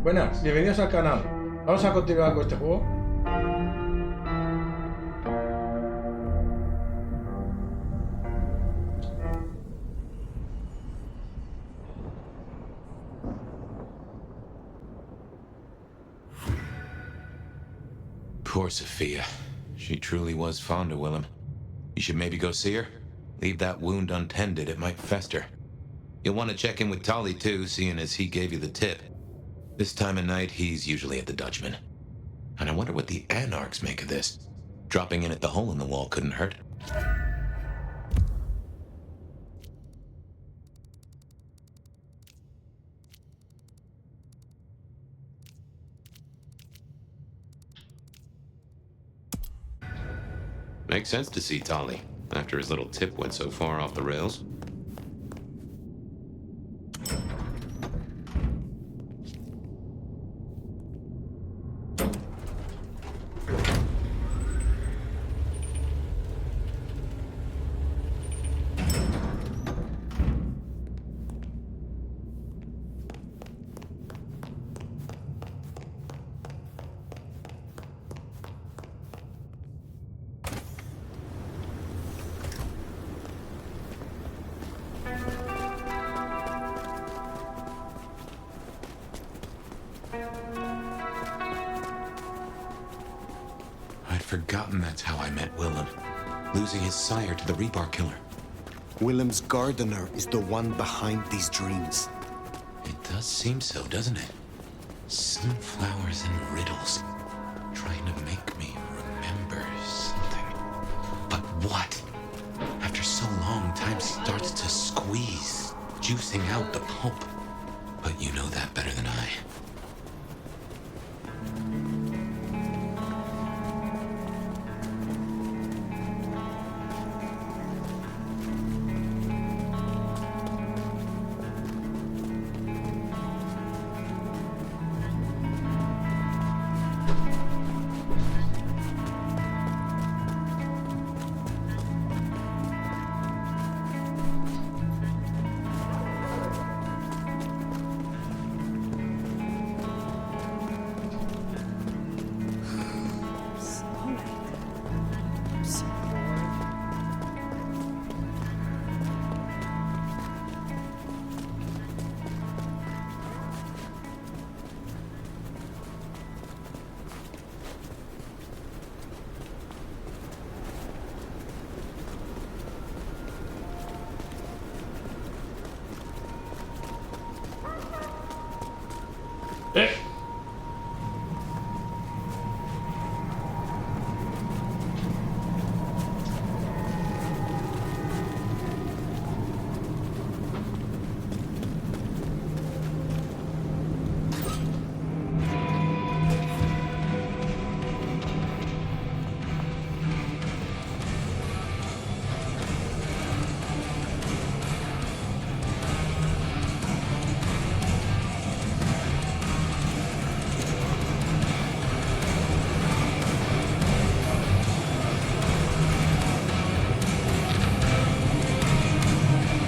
Buenas, bienvenidos al canal. Vamos a continuar con este juego. Poor Sophia. She truly was fond of Willem. You should maybe go see her. Leave that wound untended, it might fester. You'll want to check in with Tolly too, seeing as he gave you the tip. This time of night, he's usually at the Dutchman. And I wonder what the Anarchs make of this. Dropping in at the hole in the wall couldn't hurt. Makes sense to see Tolly, after his little tip went so far off the rails. I'd forgotten that's how I met Willem. Losing his sire to the rebar killer. Willem's gardener is the one behind these dreams. It does seem so, doesn't it? Sunflowers and riddles. Trying to make me remember something. But what? After so long, time starts to squeeze, juicing out the pulp. But you know that better than I.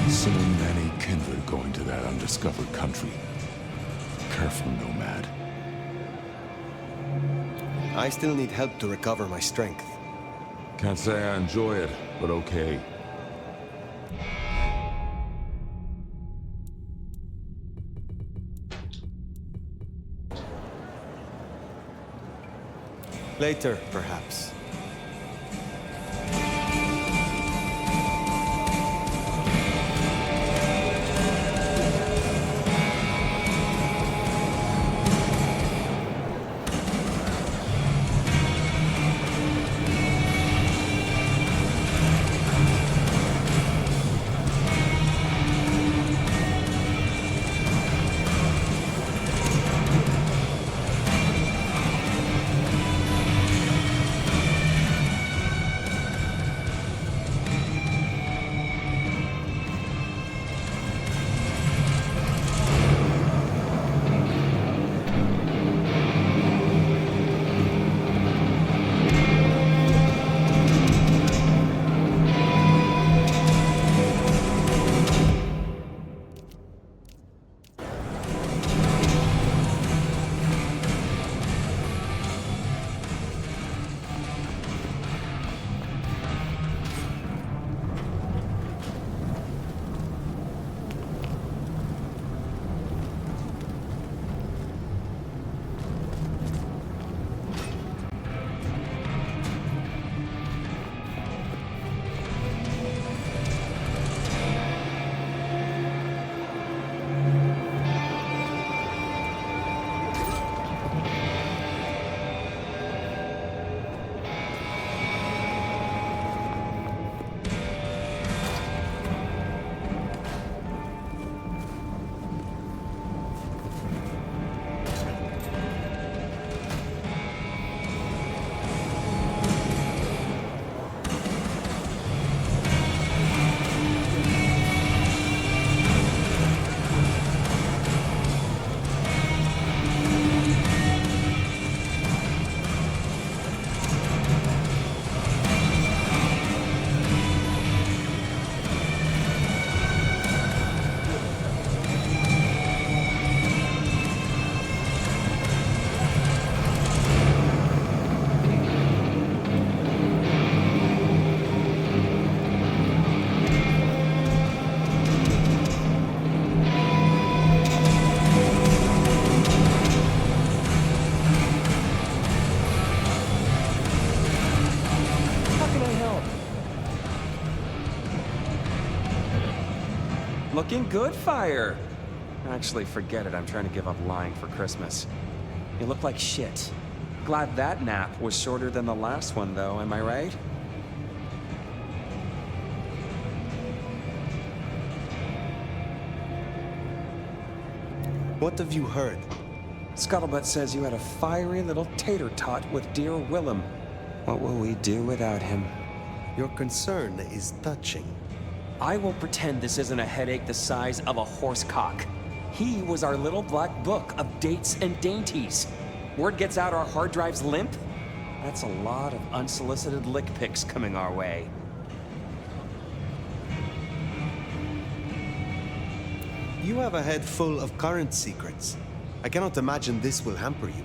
So many kindred going to that undiscovered country. Careful, nomad. I still need help to recover my strength. Can't say I enjoy it, but okay. Later, perhaps. looking good, Phyre. Actually, forget it. I'm trying to give up lying for Christmas. You look like shit. Glad that nap was shorter than the last one, though, am I right? What have you heard? Scuttlebutt says you had a fiery little tater-tot with dear Willem. What will we do without him? Your concern is touching. I will pretend this isn't a headache the size of a horse cock. He was our little black book of dates and dainties. Word gets out our hard drive's limp? That's a lot of unsolicited lick pics coming our way. You have a head full of current secrets. I cannot imagine this will hamper you.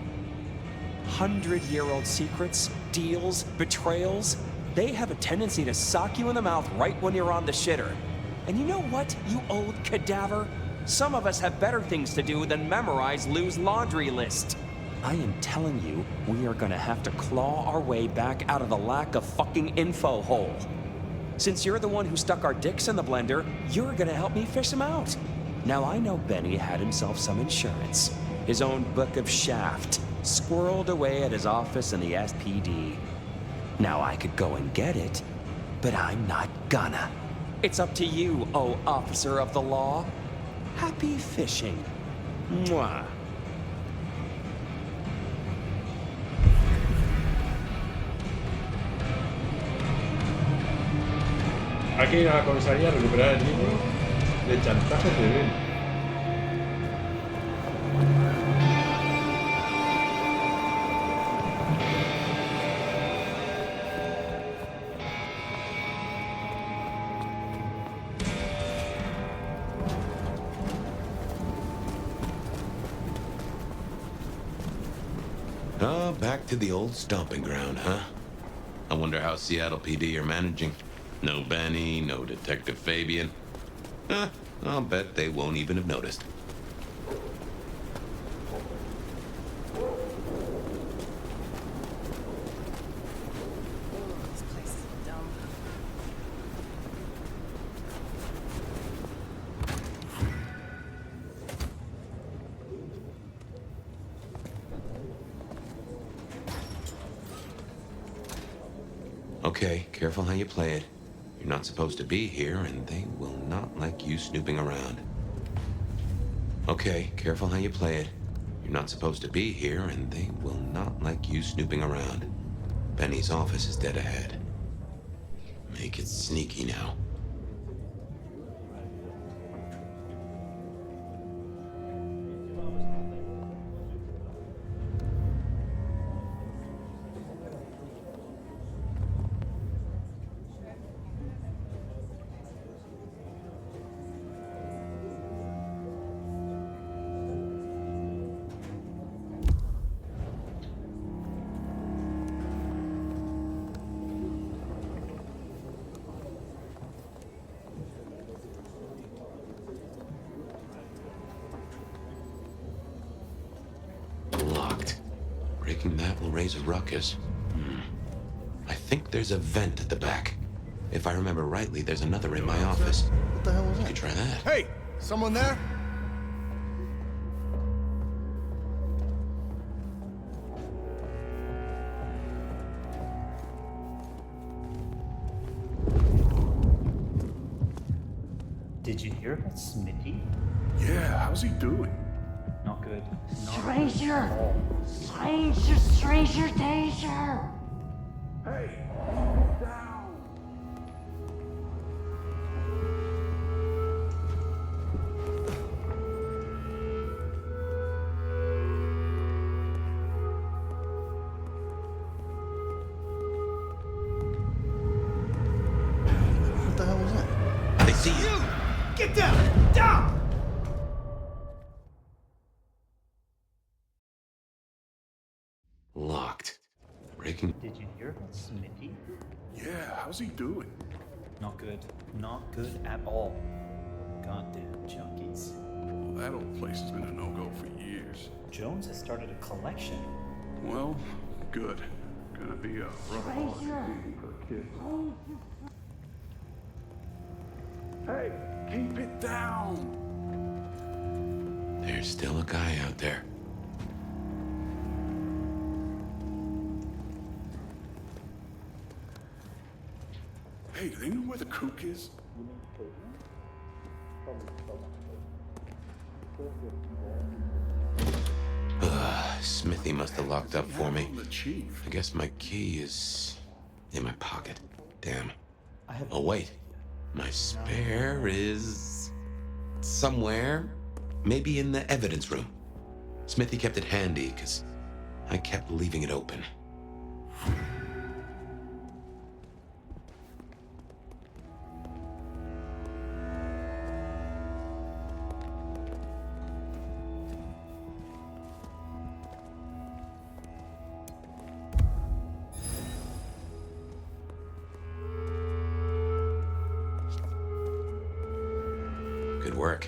100-year-old secrets, deals, betrayals, they have a tendency to sock you in the mouth right when you're on the shitter. And you know what, you old cadaver? Some of us have better things to do than memorize Lou's laundry list. I am telling you, we are gonna have to claw our way back out of the lack of fucking info hole. Since you're the one who stuck our dicks in the blender, you're gonna help me fish them out. Now I know Benny had himself some insurance. His own book of shaft, squirreled away at his office in the SPD. Now I could go and get it, but I'm not gonna. It's up to you, oh officer of the law. Happy fishing. Mwah. Hay que ir a la comisaría a recuperar el libro de chantajes de Ben. Oh, back to the old stomping ground, huh? I wonder how Seattle PD are managing. No Benny, no Detective Fabian. I'll bet they won't even have noticed. This place is dumb. Okay, careful how you play it. You're not supposed to be here, and they will not like you snooping around. Okay, careful how you play it. You're not supposed to be here, and they will not like you snooping around. Benny's office is dead ahead. Make it sneaky now. Locked. Breaking that will raise a ruckus. I think there's a vent at the back. If I remember rightly, there's another in my office. What the hell was You that? could try that. Hey! Someone there? Did you hear about Smitty? Yeah, how's he doing? Not good. Stranger! Stranger, stranger danger! Hey, down. What the hell was that? They see you! Get down! Down! Locked. Breaking. Did you hear about Smitty? Yeah, how's he doing? Not good. Not good at all. Goddamn junkies. Well, that old place has been a no-go for years. Jones has started a collection. Well, good. Gonna be a rough Stranger! for kids. Hey, keep it down. There's still a guy out there. Hey, do they know where the cook is? Smithy must have locked up for me. The chief. I guess my key is in my pocket. Damn. I have Oh, wait. My spare is somewhere. Maybe in the evidence room. Smithy kept it handy, because I kept leaving it open. Good work.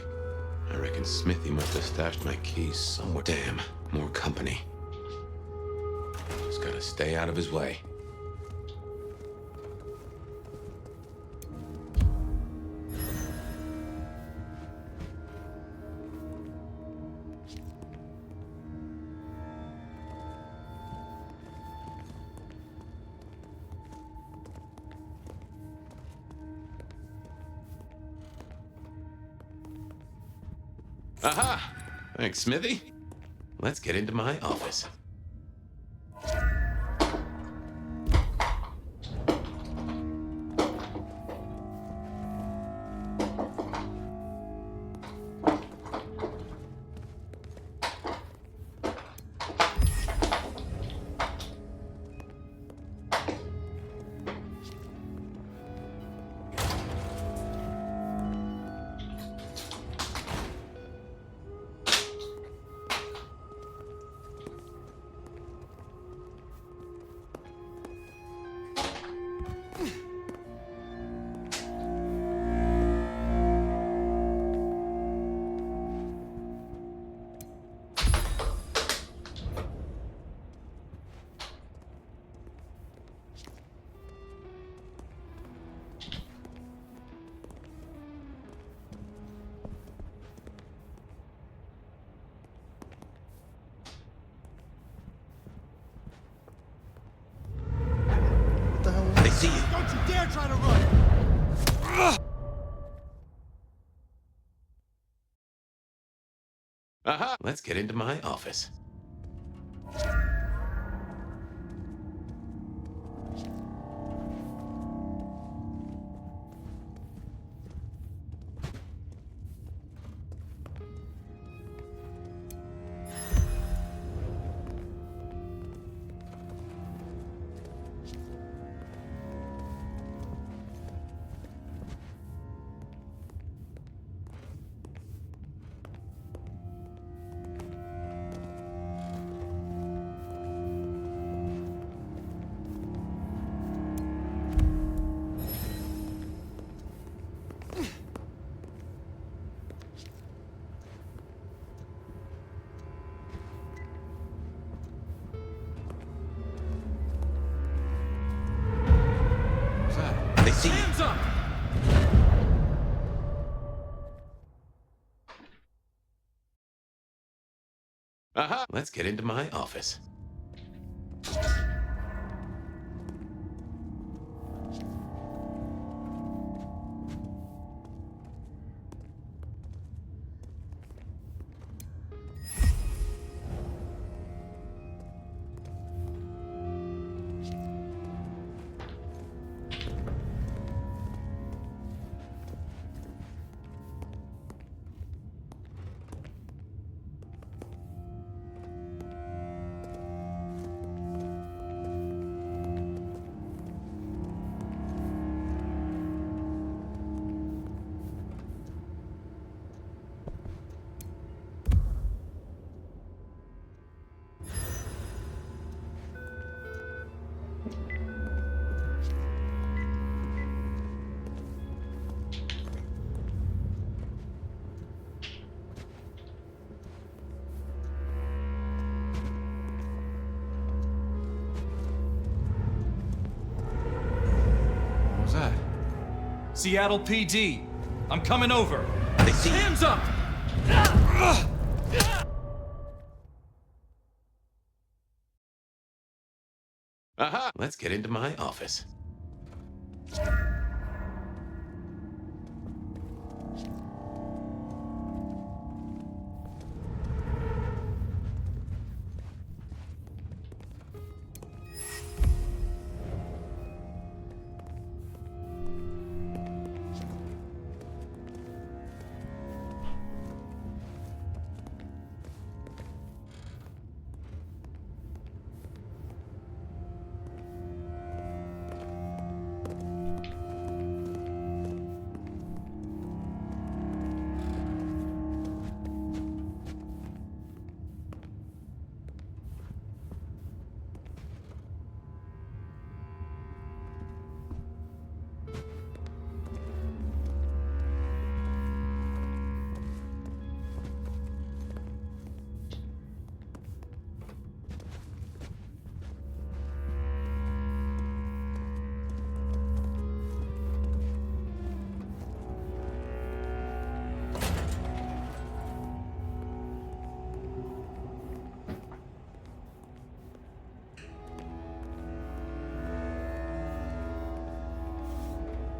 I reckon Smithy must have stashed my keys somewhere. Damn, more company. Just gotta stay out of his way. Aha! Thanks, Smithy. Let's get into my office. They see you. Don't you dare try to run! Aha! Let's get into my office. They see you. Hands up! Aha! Let's get into my office. Seattle PD. I'm coming over. They see you. Hands up! Aha! Let's get into my office.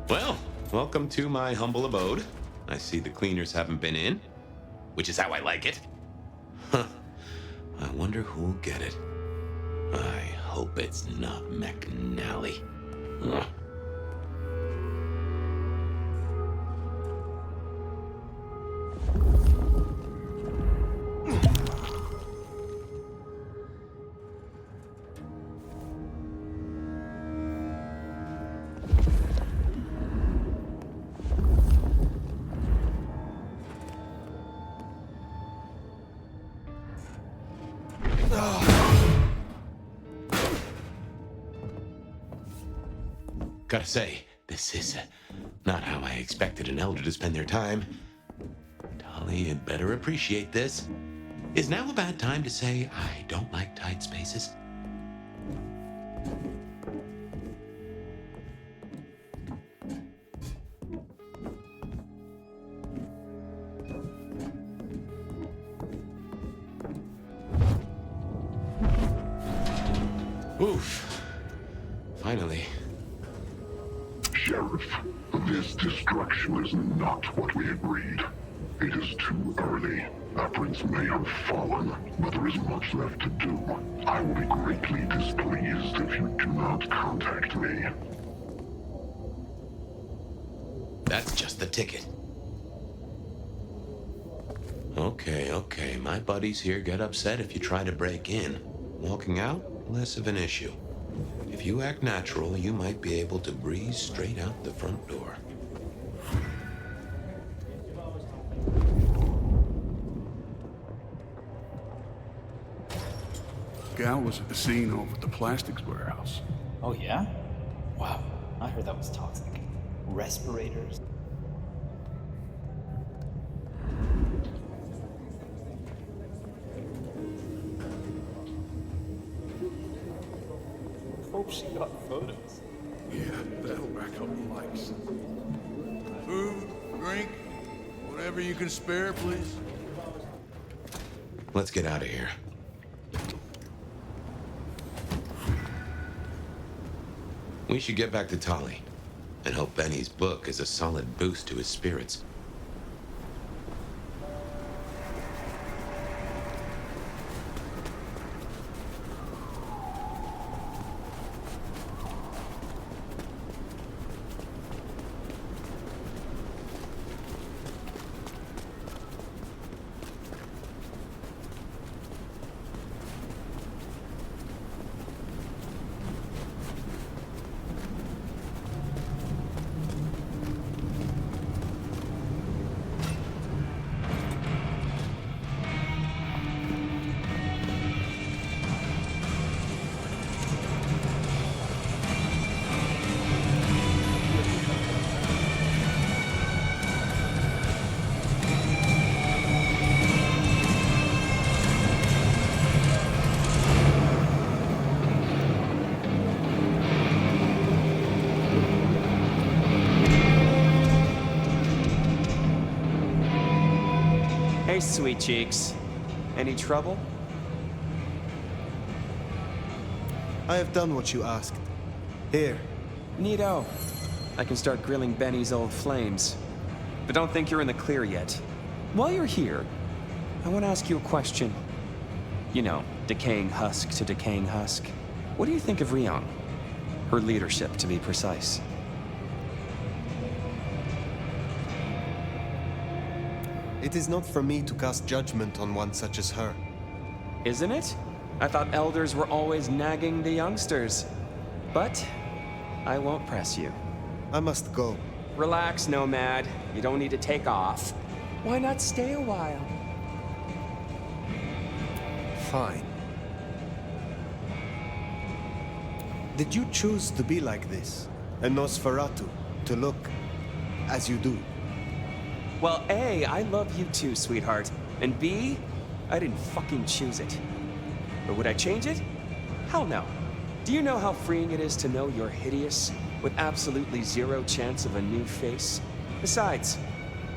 Well, welcome to my humble abode. I see the cleaners haven't been in, which is how I like it. Huh. I wonder who'll get it. I hope it's not McNally. Ugh. Gotta say, this is not how I expected an elder to spend their time. Tali had better appreciate this. Is now a bad time to say I don't like tight spaces? Oof. Finally. Sheriff, this destruction is not what we agreed. It is too early. Our prince may have fallen, but there is much left to do. I will be greatly displeased if you do not contact me. That's just the ticket. Okay, my buddies here get upset if you try to break in. Walking out, less of an issue. If you act natural, you might be able to breeze straight out the front door. Gal was at the scene over at the plastics warehouse. Oh, yeah? Wow, I heard that was toxic. Respirators. Hope she got photos. Yeah, that'll rack up the likes. Food, drink, whatever you can spare, please. Let's get out of here. We should get back to Tali and hope Benny's book is a solid boost to his spirits. sweet cheeks. Any trouble? I have done what you asked. Here. Neato. I can start grilling Benny's old flames. But don't think you're in the clear yet. While you're here, I want to ask you a question. You know, decaying husk to decaying husk. What do you think of Rion? Her leadership, to be precise. It is not for me to cast judgment on one such as her. Isn't it? I thought elders were always nagging the youngsters. But I won't press you. I must go. Relax, Nomad. You don't need to take off. Why not stay a while? Fine. Did you choose to be like this? A Nosferatu, to look as you do? Well, A, I love you too, sweetheart. And B, I didn't fucking choose it. But would I change it? Hell no. Do you know how freeing it is to know you're hideous, with absolutely zero chance of a new face? Besides,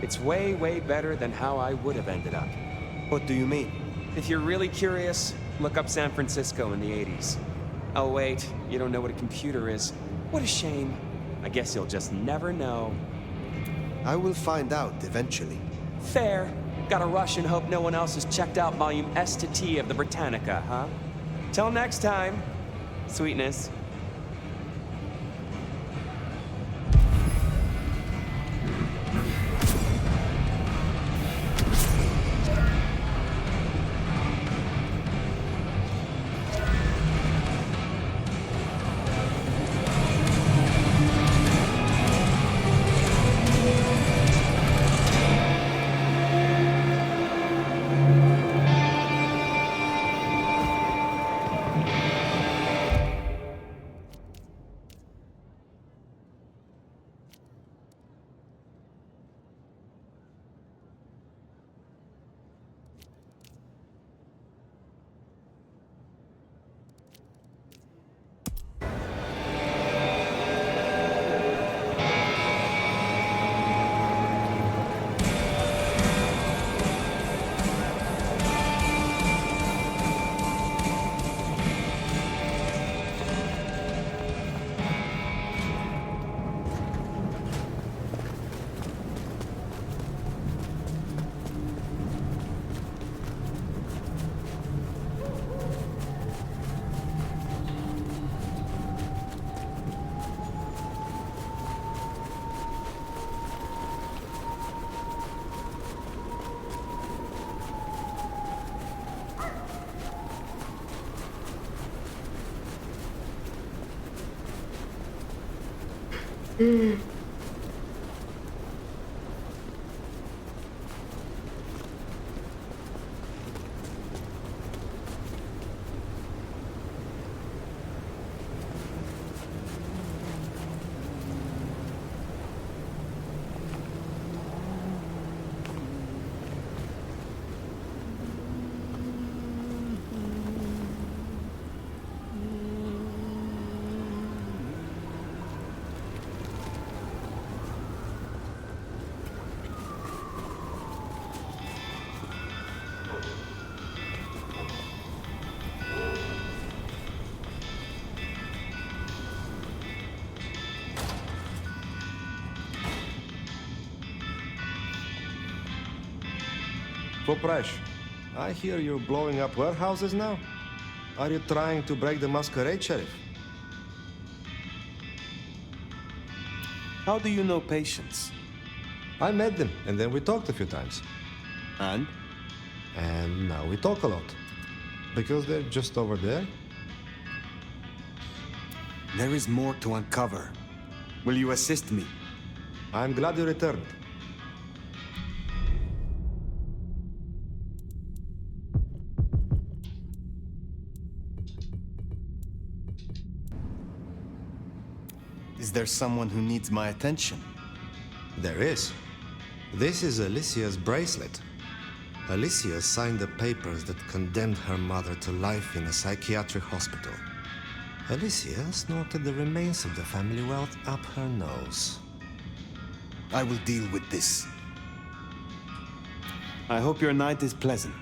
it's way, way better than how I would have ended up. What do you mean? If you're really curious, look up San Francisco in the 80s. Oh wait, you don't know what a computer is. What a shame. I guess you'll just never know. I will find out eventually. Fair. Gotta rush and hope no one else has checked out volume S to T of the Britannica, huh? Till next time. Sweetness. Poprash, I hear you're blowing up warehouses now? Are you trying to break the Masquerade, Sheriff? How do you know Patience? I met them, and then we talked a few times. And? And now we talk a lot. Because they're just over there. There is more to uncover. Will you assist me? I'm glad you returned. Is there someone who needs my attention? There is. This is Alicia's bracelet. Alicia signed the papers that condemned her mother to life in a psychiatric hospital. Alicia snorted the remains of the family wealth up her nose. I will deal with this. I hope your night is pleasant.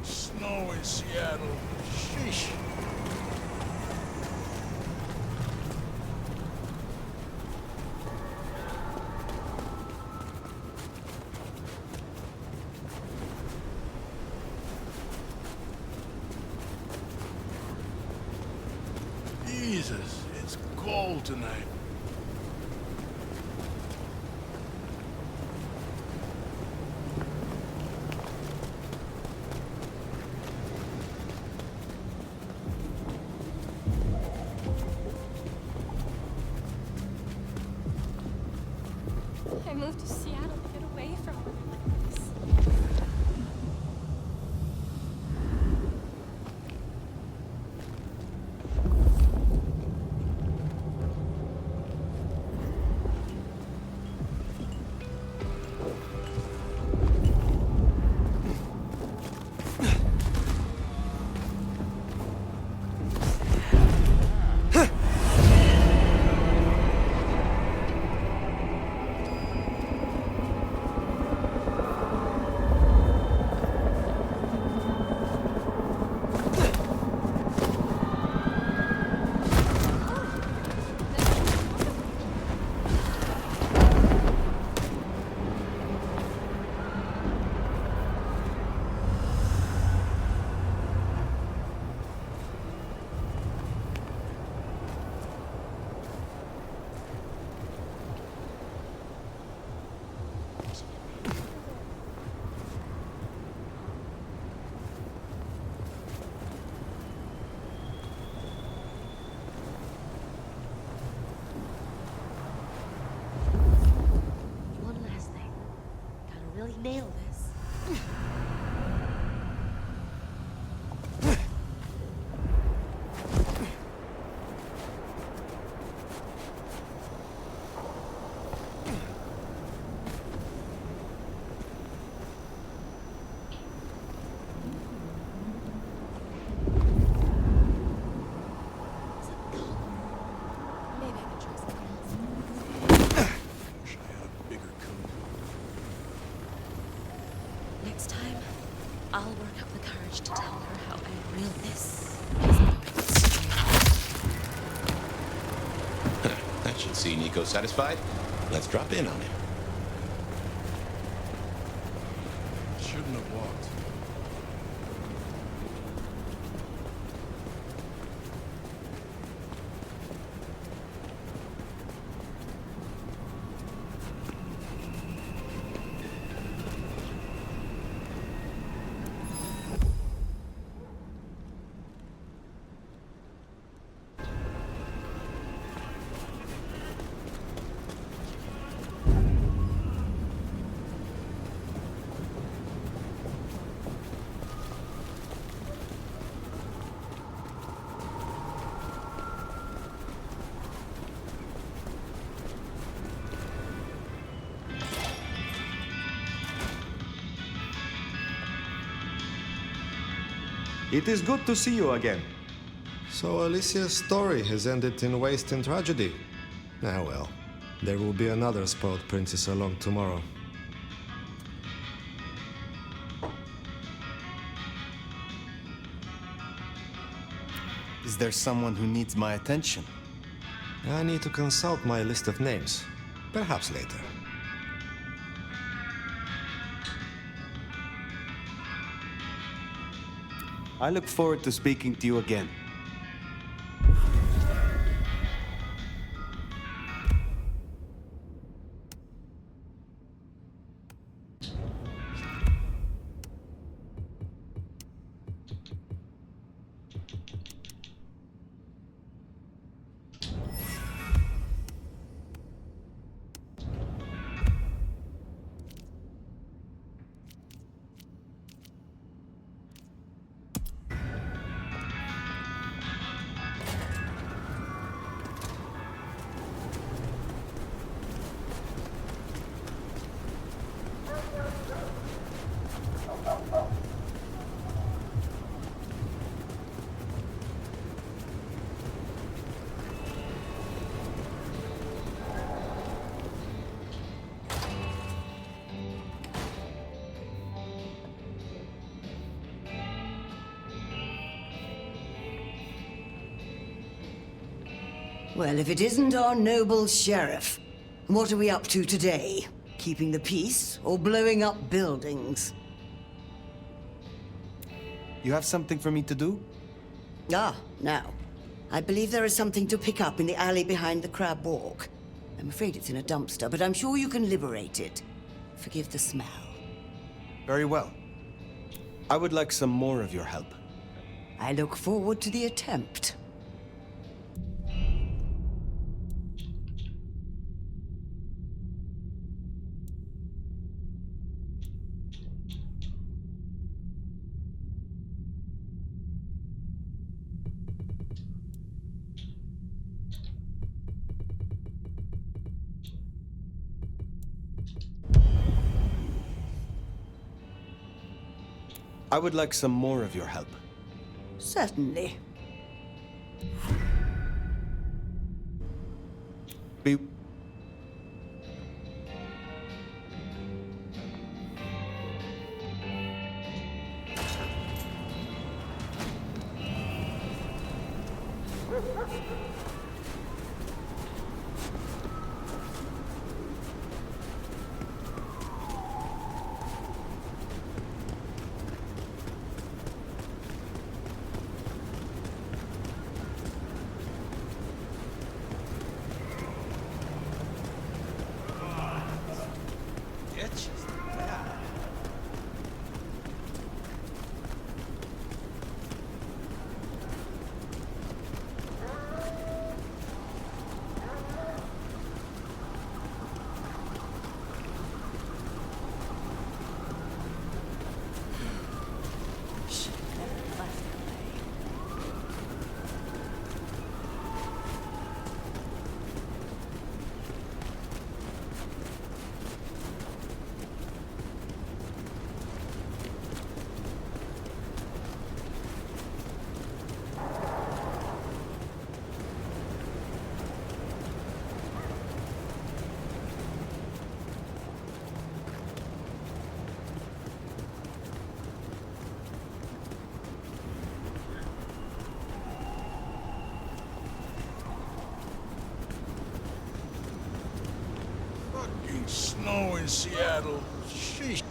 Snow in Seattle. Sheesh. Jesus, it's cold tonight. I moved to Seattle to get away from her like this. Really nail this. Next time, I'll work up the courage to tell her how unreal this is. That should see Nico satisfied. Let's drop in on him. Shouldn't have walked. It is good to see you again. So Alicia's story has ended in waste and tragedy. Ah well, there will be another spoiled princess along tomorrow. Is there someone who needs my attention? I need to consult my list of names. Perhaps later. I look forward to speaking to you again. Well, if it isn't our noble sheriff, what are we up to today? Keeping the peace or blowing up buildings? You have something for me to do? Ah, now. I believe there is something to pick up in the alley behind the crab walk. I'm afraid it's in a dumpster, but I'm sure you can liberate it. Forgive the smell. Very well. I would like some more of your help. I look forward to the attempt. I would like some more of your help. Certainly. Be... Snow in Seattle. Sheesh.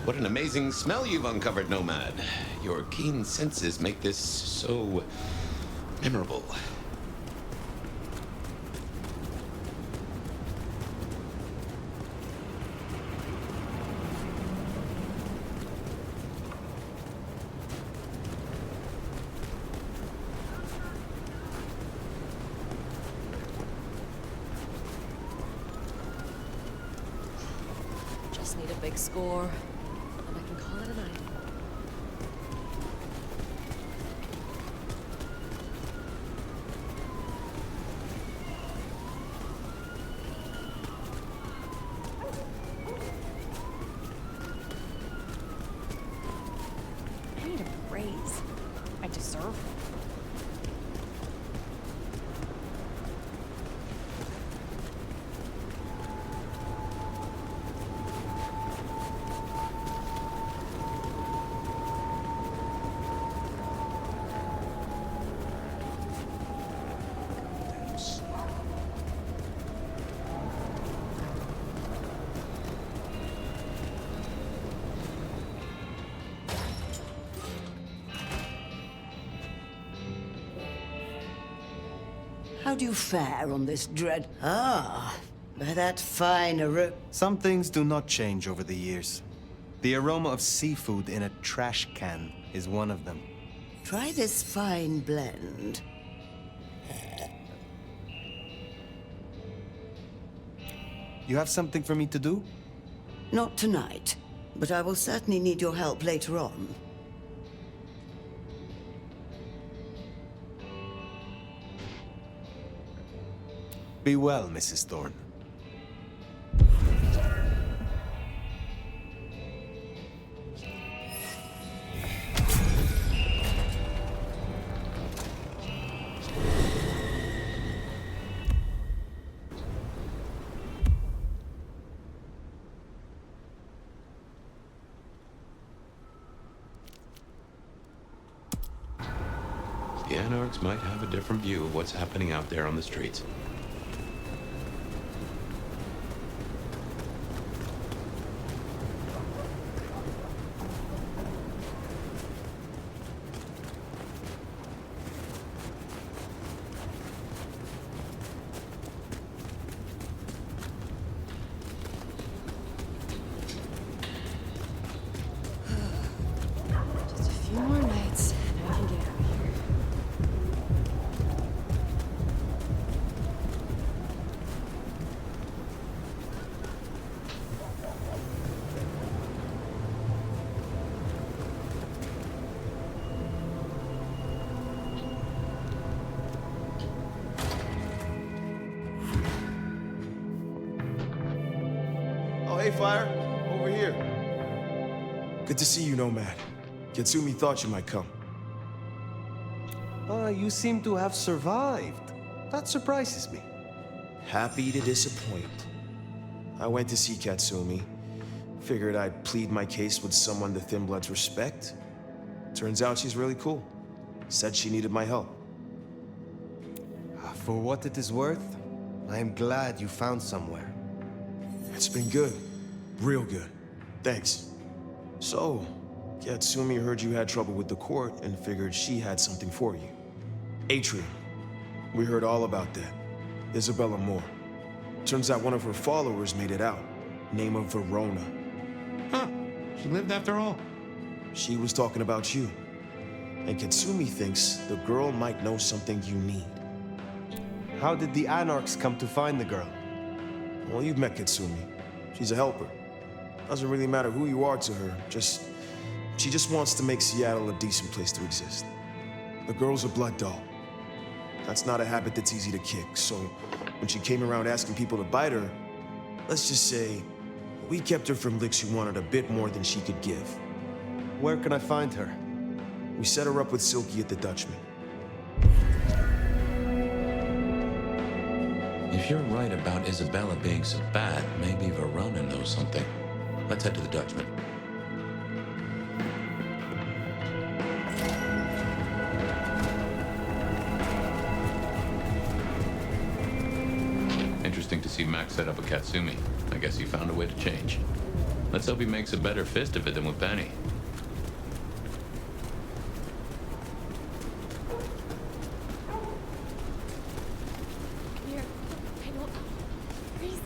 What an amazing smell you've uncovered, Nomad. Your keen senses make this so memorable. Just need a big score, and I can call it a night. I need a raise. I deserve it. How do you fare on this dread? Ah, by that fine aroma. Some things do not change over the years. The aroma of seafood in a trash can is one of them. Try this fine blend. You have something for me to do? Not tonight, but I will certainly need your help later on. Be well, Mrs. Thorne. The Anarchs might have a different view of what's happening out there on the streets. Just a few more nights, and I can get out of here. Oh, hey, Phyre. Over here. Good to see you, Nomad. Katsumi thought you might come. You seem to have survived. That surprises me. Happy to disappoint. I went to see Katsumi. Figured I'd plead my case with someone the Thin Bloods respect. Turns out she's really cool. Said she needed my help. For what it is worth, I am glad you found somewhere. It's been good. Real good. Thanks. So, Katsumi heard you had trouble with the court and figured she had something for you. Atrium. We heard all about that. Isabella Moore. Turns out one of her followers made it out. Name of Verona. Huh. She lived after all. She was talking about you. And Katsumi thinks the girl might know something you need. How did the Anarchs come to find the girl? Well, you've met Katsumi. She's a helper. Doesn't really matter who you are to her, she just wants to make Seattle a decent place to exist. The girl's a blood doll. That's not a habit that's easy to kick, so when she came around asking people to bite her, let's just say, we kept her from licks who wanted a bit more than she could give. Where can I find her? We set her up with Silky at the Dutchman. If you're right about Isabella being so bad, maybe Verona knows something. Let's head to the Dutchman. Interesting to see Max set up a Katsumi. I guess he found a way to change. Let's hope he makes a better fist of it than with Penny. Here, I don't. Please.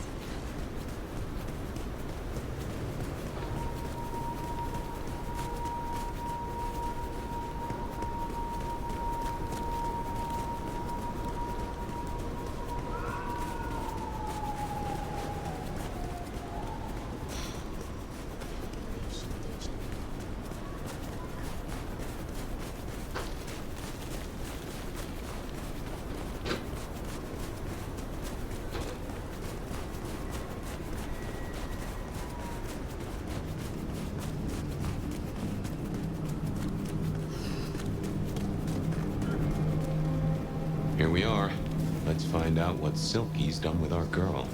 Here we are. Let's find out what Silky's done with our girl.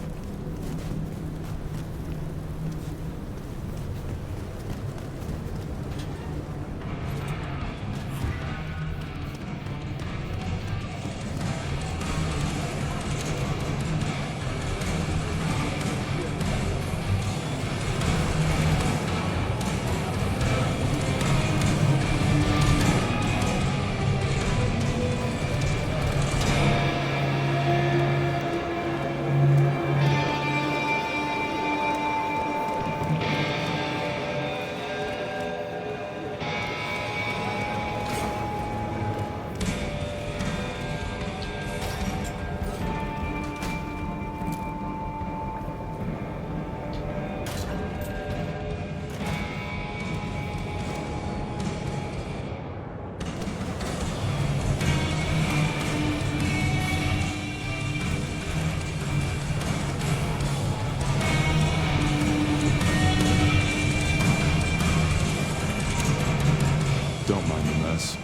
Don't mind the mess.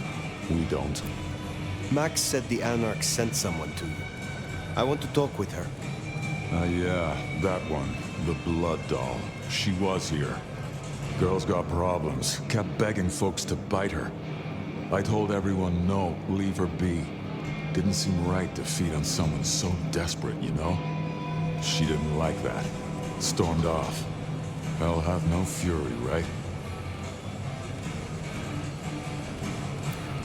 We don't. Max said the Anarch sent someone to you. I want to talk with her. Yeah, that one. The blood doll. She was here. Girl's got problems. Kept begging folks to bite her. I told everyone no, leave her be. Didn't seem right to feed on someone so desperate, you know? She didn't like that. Stormed off. Hell have no fury, right?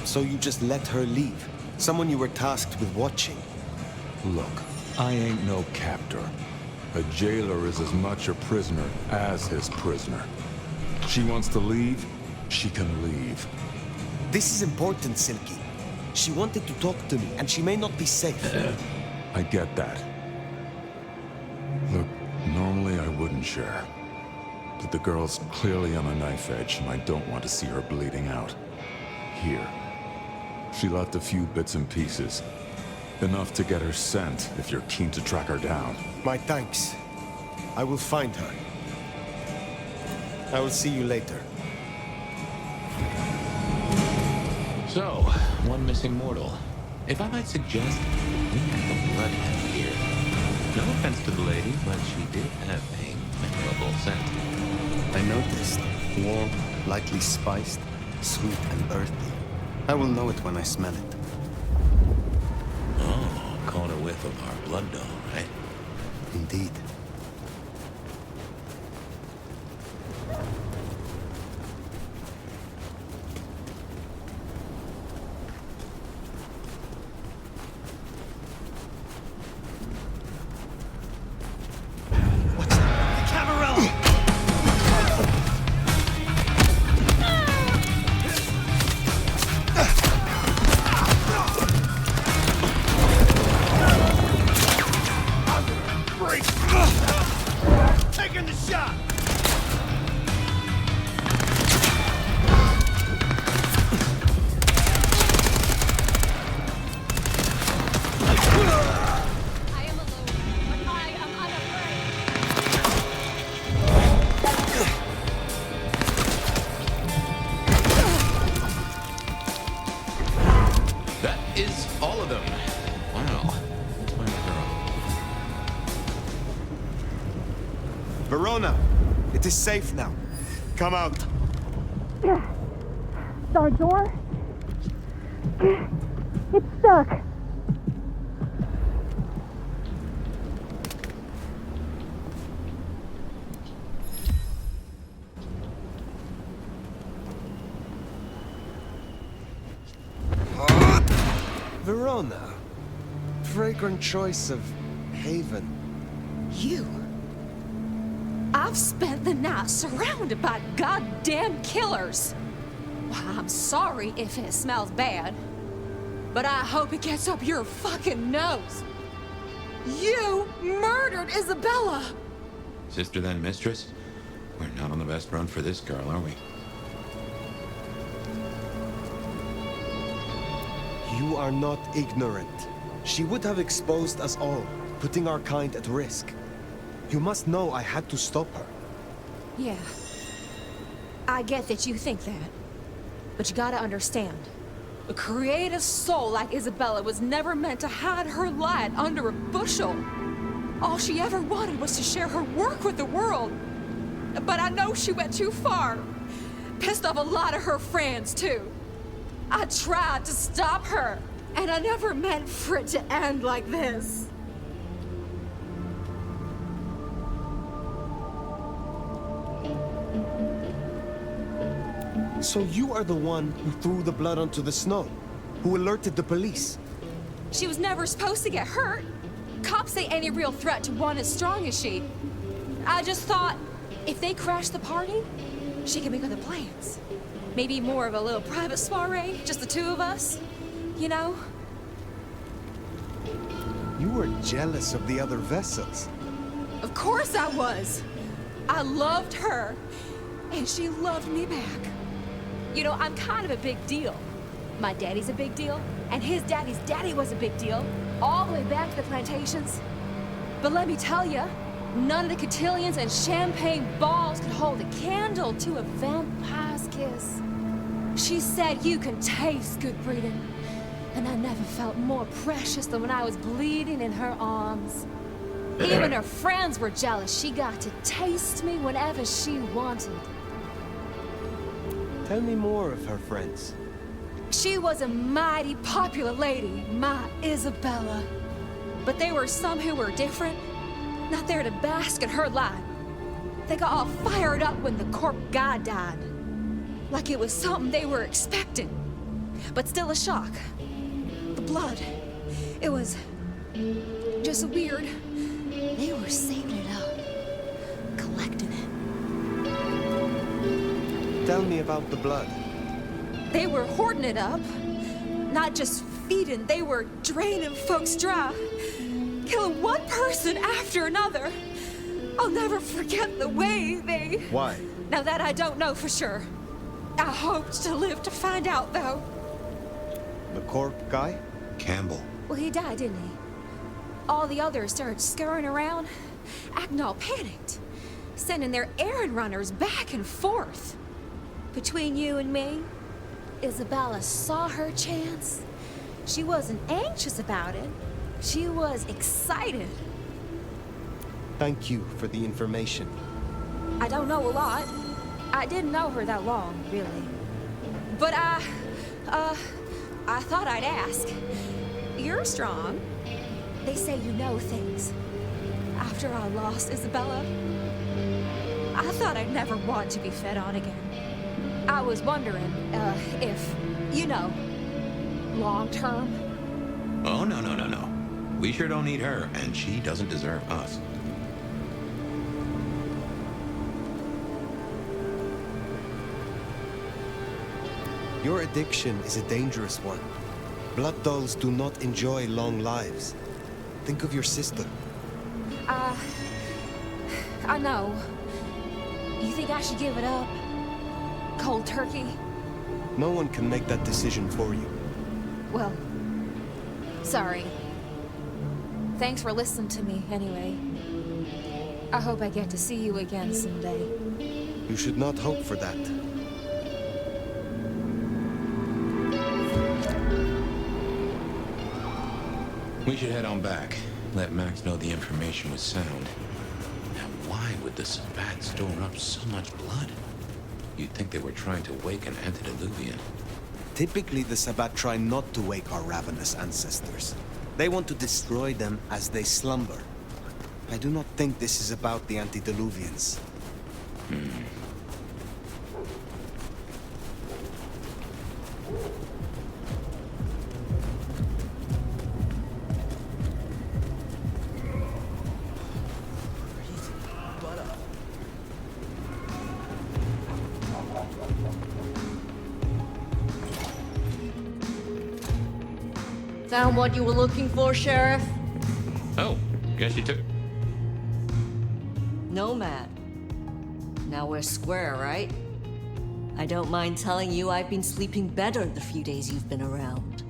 So you just let her leave? Someone you were tasked with watching? Look, I ain't no captor. A jailer is as much a prisoner as his prisoner. She wants to leave, she can leave. This is important, Silky. She wanted to talk to me, and she may not be safe. I get that. Look, normally I wouldn't share. But the girl's clearly on a knife edge, and I don't want to see her bleeding out. Here. She left a few bits and pieces. Enough to get her sent, if you're keen to track her down. My thanks. I will find her. I will see you later. So, one missing mortal. If I might suggest, we have a bloodhound here. No offense to the lady, but she did have a memorable scent. I noticed. Warm, lightly spiced, sweet and earthy. I will know it when I smell it. Oh, caught a whiff of our blood doll, right? Indeed. It is safe now. Come out. Our door? It's stuck. Verona. Fragrant choice of haven. You? I've spent the night surrounded by goddamn killers. Well, I'm sorry if it smells bad, but I hope it gets up your fucking nose. You murdered Isabella! Sister then mistress? We're not on the best run for this girl, are we? You are not ignorant. She would have exposed us all, putting our kind at risk. You must know I had to stop her. Yeah. I get that you think that. But you gotta understand. A creative soul like Isabella was never meant to hide her light under a bushel. All she ever wanted was to share her work with the world. But I know she went too far. Pissed off a lot of her friends, too. I tried to stop her, and I never meant for it to end like this. So you are the one who threw the blood onto the snow, who alerted the police. She was never supposed to get hurt. Cops ain't any real threat to one as strong as she. I just thought, if they crashed the party, she could make other plans. Maybe more of a little private soiree, just the two of us, you know? You were jealous of the other vessels. Of course I was. I loved her, and she loved me back. You know, I'm kind of a big deal. My daddy's a big deal, and his daddy's daddy was a big deal, all the way back to the plantations. But let me tell you, none of the cotillions and champagne balls could hold a candle to a vampire's kiss. She said you can taste good breeding, and I never felt more precious than when I was bleeding in her arms. Even her friends were jealous. She got to taste me whenever she wanted. Tell me more of her friends. She was a mighty popular lady, my Isabella. But there were some who were different, not there to bask in her light. They got all fired up when the corp guy died. Like it was something they were expecting, but still a shock. The blood, it was just weird. They were saving it up, collecting it. Tell me about the blood. They were hoarding it up, not just feeding, they were draining folks dry, killing one person after another. I'll never forget the way they... Why? Now that I don't know for sure. I hoped to live to find out, though. The corp guy? Campbell. Well, he died, didn't he? All the others started scurrying around, acting all panicked, sending their errand runners back and forth. Between you and me, Isabella saw her chance. She wasn't anxious about it. She was excited. Thank you for the information. I don't know a lot. I didn't know her that long, really. But I thought I'd ask. You're strong. They say you know things. After I lost Isabella, I thought I'd never want to be fed on again. I was wondering, if, you know, long term. Oh, no. We sure don't need her, and she doesn't deserve us. Your addiction is a dangerous one. Blood dolls do not enjoy long lives. Think of your sister. I know. You think I should give it up? Cold turkey? No one can make that decision for you. Well, sorry. Thanks for listening to me, anyway. I hope I get to see you again someday. You should not hope for that. We should head on back. Let Max know the information was sound. Now, why would the Sabbat store up so much blood? You'd think they were trying to wake an antediluvian. Typically, the Sabbat try not to wake our ravenous ancestors. They want to destroy them as they slumber. I do not think this is about the antediluvians. Found what you were looking for, Sheriff? Oh, guess you took... Nomad. Now we're square, right? I don't mind telling you I've been sleeping better the few days you've been around.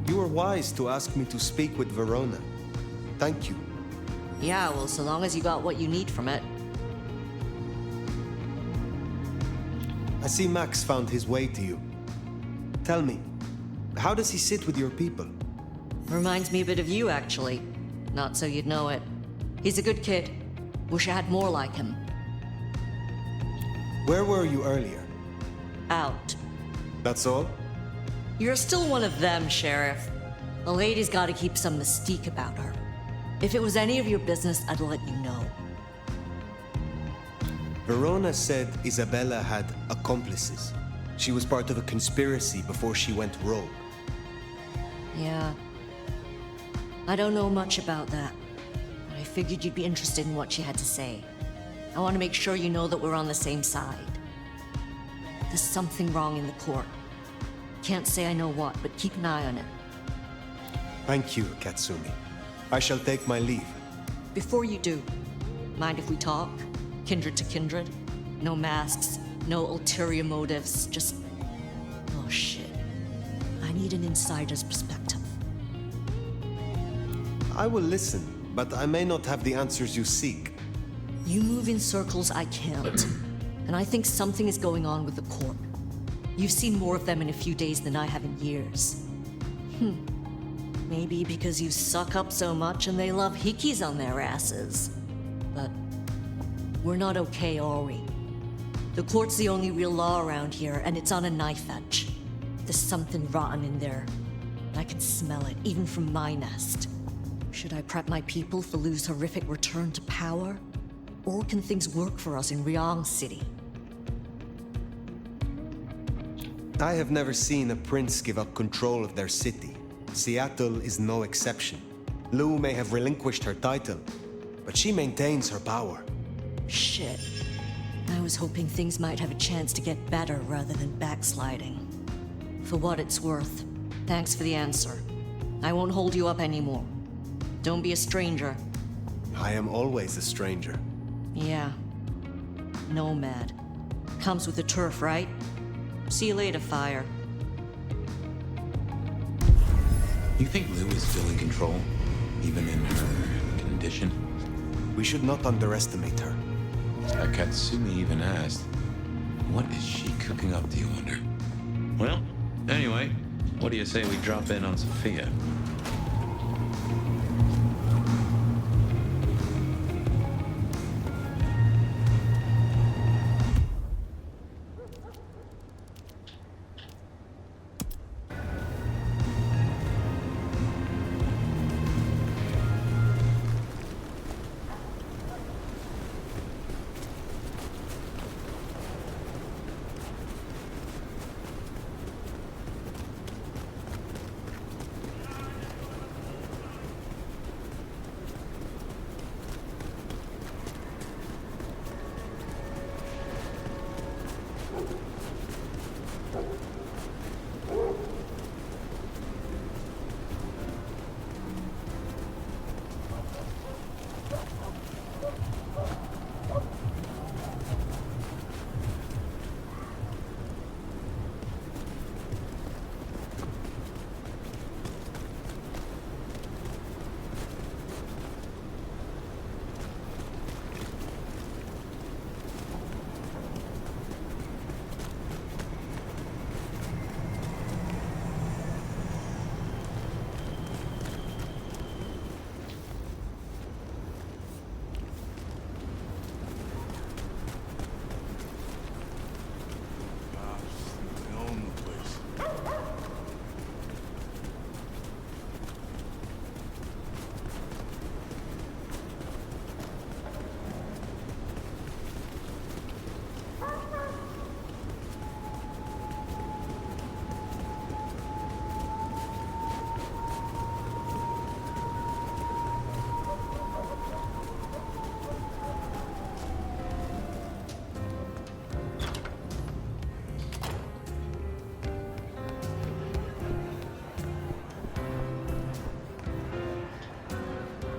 You were wise to ask me to speak with Verona. Thank you. Yeah, well, so long as you got what you need from it. I see Max found his way to you. Tell me, how does he sit with your people? Reminds me a bit of you, actually. Not so you'd know it. He's a good kid. Wish I had more like him. Where were you earlier? Out. That's all? You're still one of them, Sheriff. The lady's gotta keep some mystique about her. If it was any of your business, I'd let you know. Verona said Isabella had accomplices. She was part of a conspiracy before she went rogue. Yeah. I don't know much about that, but I figured you'd be interested in what she had to say. I want to make sure you know that we're on the same side. There's something wrong in the court. Can't say I know what, but keep an eye on it. Thank you, Katsumi. I shall take my leave. Before you do, mind if we talk? Kindred to kindred? No masks, no ulterior motives, just... Oh shit. I need an insider's perspective. I will listen, but I may not have the answers you seek. You move in circles I can't. And I think something is going on with the court. You've seen more of them in a few days than I have in years. Maybe because you suck up so much and they love hickeys on their asses. But we're not okay, are we? The court's the only real law around here, and it's on a knife edge. There's something rotten in there. I can smell it, even from my nest. Should I prep my people for Lu's horrific return to power? Or can things work for us in Ryong City? I have never seen a prince give up control of their city. Seattle is no exception. Lu may have relinquished her title, but she maintains her power. Shit. I was hoping things might have a chance to get better rather than backsliding. For what it's worth, thanks for the answer. I won't hold you up anymore. Don't be a stranger. I am always a stranger. Yeah. Nomad. Comes with the turf, right? See you later, Phyre. You think Lu is still in control? Even in her condition? We should not underestimate her. Katsumi even asked, what is she cooking up, do you wonder? Well, anyway, what do you say we drop in on Sophia?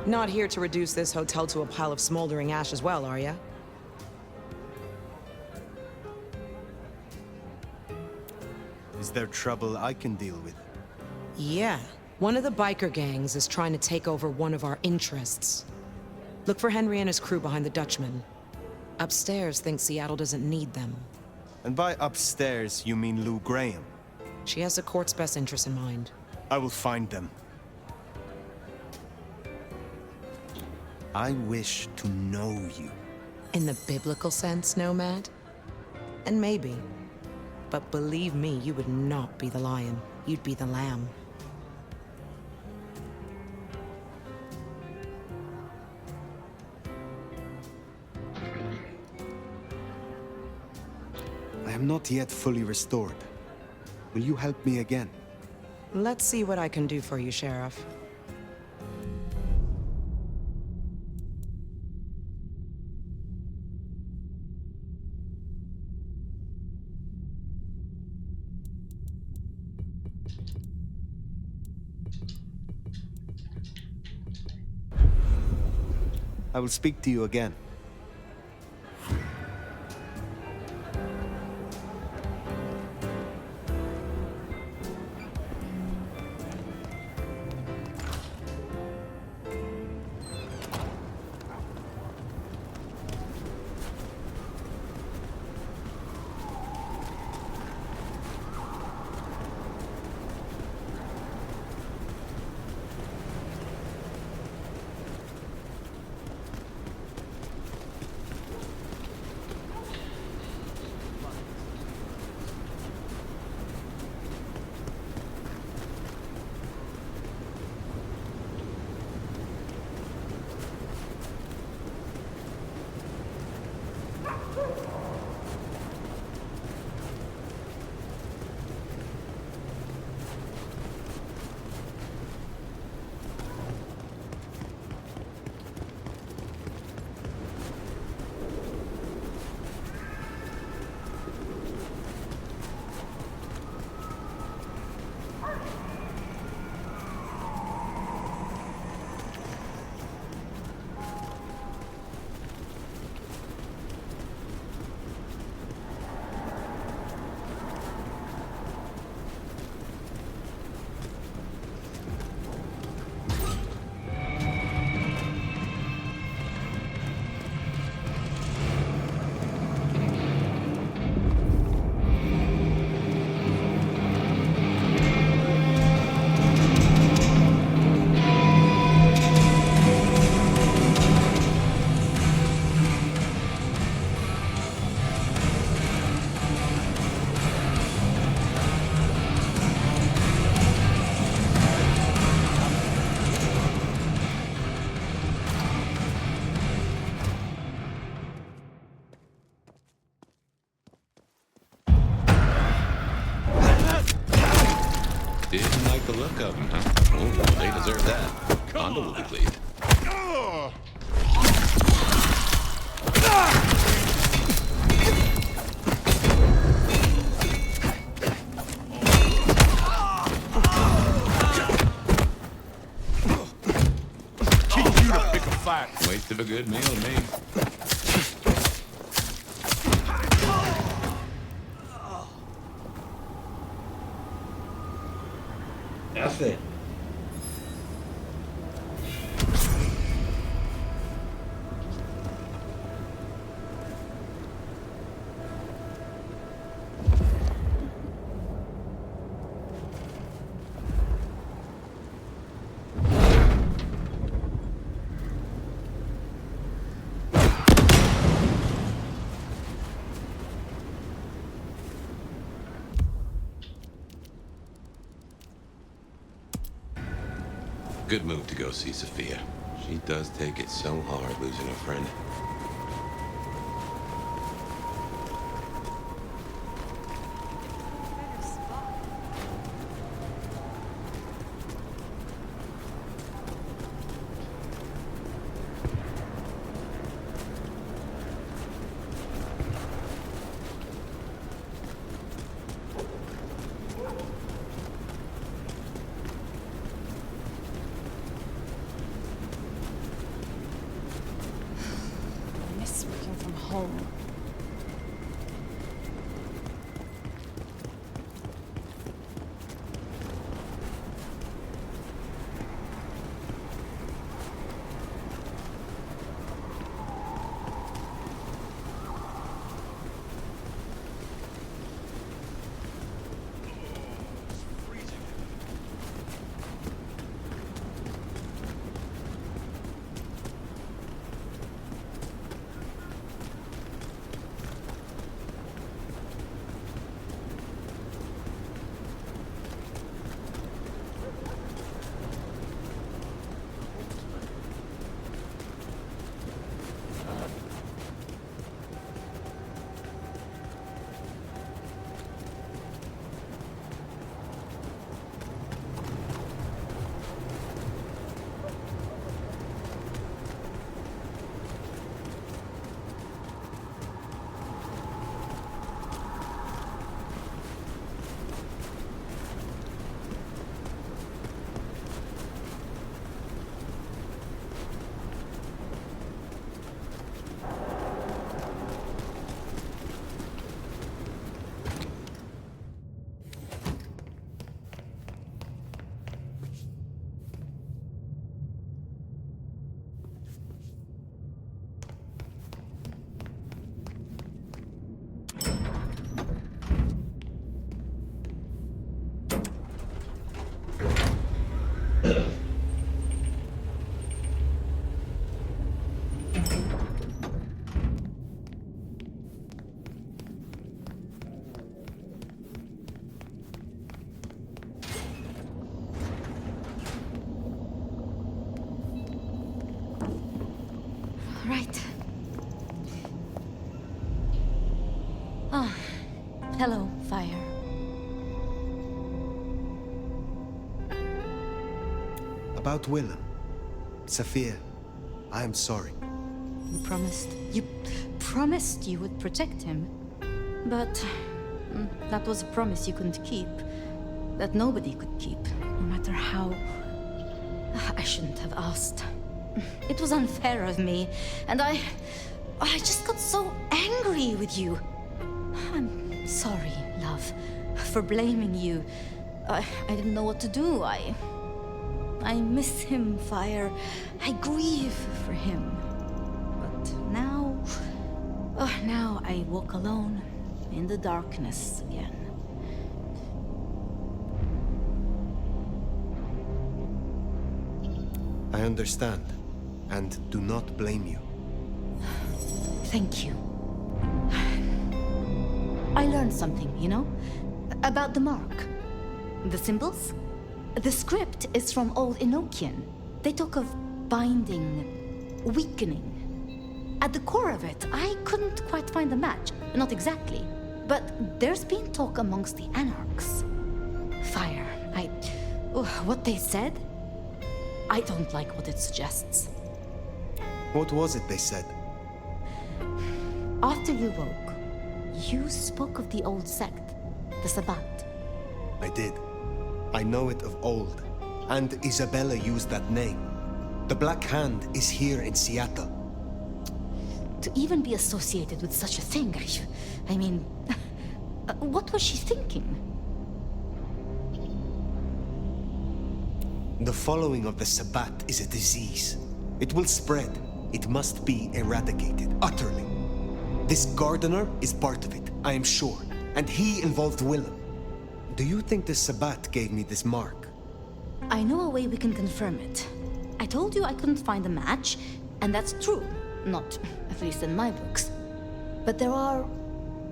Not here to reduce this hotel to a pile of smoldering ash as well, are ya? Is there trouble I can deal with? Yeah. One of the biker gangs is trying to take over one of our interests. Look for Henry and his crew behind the Dutchman. Upstairs thinks Seattle doesn't need them. And by upstairs, you mean Lou Graham? She has the court's best interests in mind. I will find them. I wish to know you. In the biblical sense, Nomad? And maybe. But believe me, you would not be the lion. You'd be the lamb. I am not yet fully restored. Will you help me again? Let's see what I can do for you, Sheriff. I will speak to you again. Didn't like the look of them, huh? Oh, they deserve that. Conda will be pleased. Teach you to pick a fight. Waste of a good meal to me. Hace. Good move to go see Sophia. She does take it so hard losing a friend. home. Right. Ah, hello, Phyre. About Willem. Saciar, I am sorry. You promised you would protect him. But that was a promise you couldn't keep. That nobody could keep, no matter how... I shouldn't have asked. It was unfair of me, and I just got so angry with you. I'm sorry, love, for blaming you. I didn't know what to do. I miss him, Phyre. I grieve for him. But now I walk alone in the darkness again. I understand, and do not blame you. Thank you. I learned something, you know? About the mark. The symbols? The script is from Old Enochian. They talk of binding, weakening. At the core of it, I couldn't quite find the match. Not exactly. But there's been talk amongst the anarchs. Phyre, what they said? I don't like what it suggests. What was it they said? After you woke, you spoke of the old sect, the Sabbat. I did. I know it of old, and Isabella used that name. The Black Hand is here in Seattle. To even be associated with such a thing, I mean, what was she thinking? The following of the Sabbat is a disease. It will spread. It must be eradicated, utterly. This gardener is part of it, I am sure, and he involved Willem. Do you think the Sabbat gave me this mark? I know a way we can confirm it. I told you I couldn't find a match, and that's true. Not, at least in my books. But there are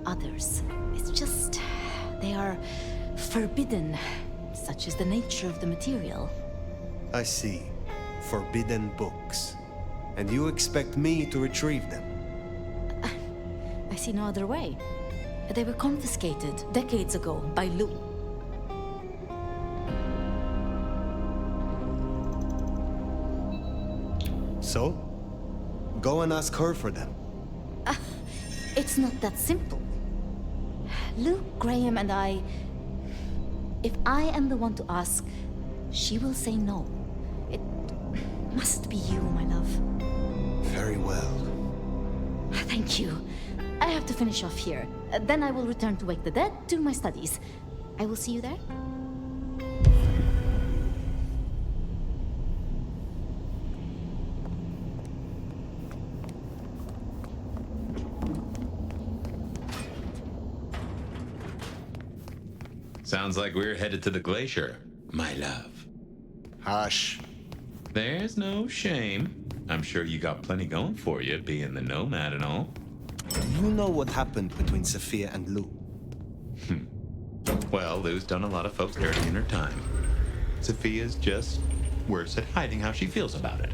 others. It's just... they are forbidden. Such is the nature of the material. I see. Forbidden books. And you expect me to retrieve them? I see no other way. They were confiscated decades ago by Lu. So? Go and ask her for them. It's not that simple. Luke, Graham, and I... If I am the one to ask, she will say no. It must be you, my love. Very well. Thank Thank you. I have to finish off here. Then I will return to Wake the Dead to my studies. I will see you there. Sounds like we're headed to the glacier, my love. Hush. There's no shame. I'm sure you got plenty going for you, being the nomad and all. Do you know what happened between Sophia and Lou? Well, Lou's done a lot of folks dirty in her time. Sophia's just worse at hiding how she feels about it.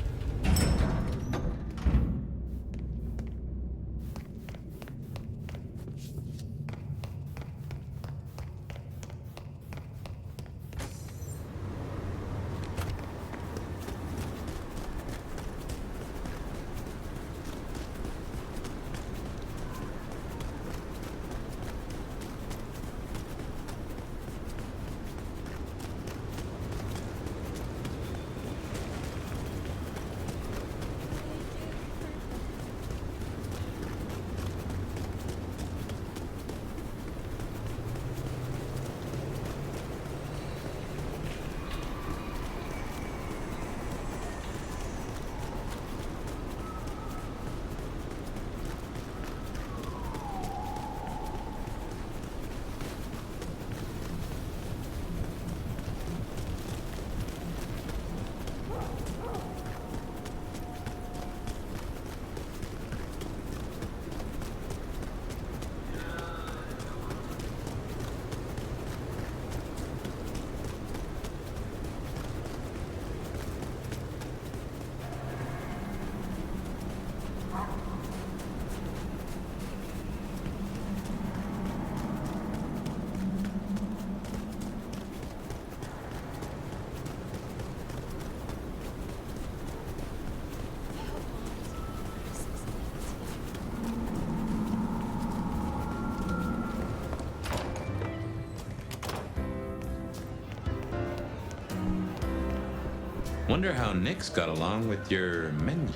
Wonder how Nick's got along with your menu.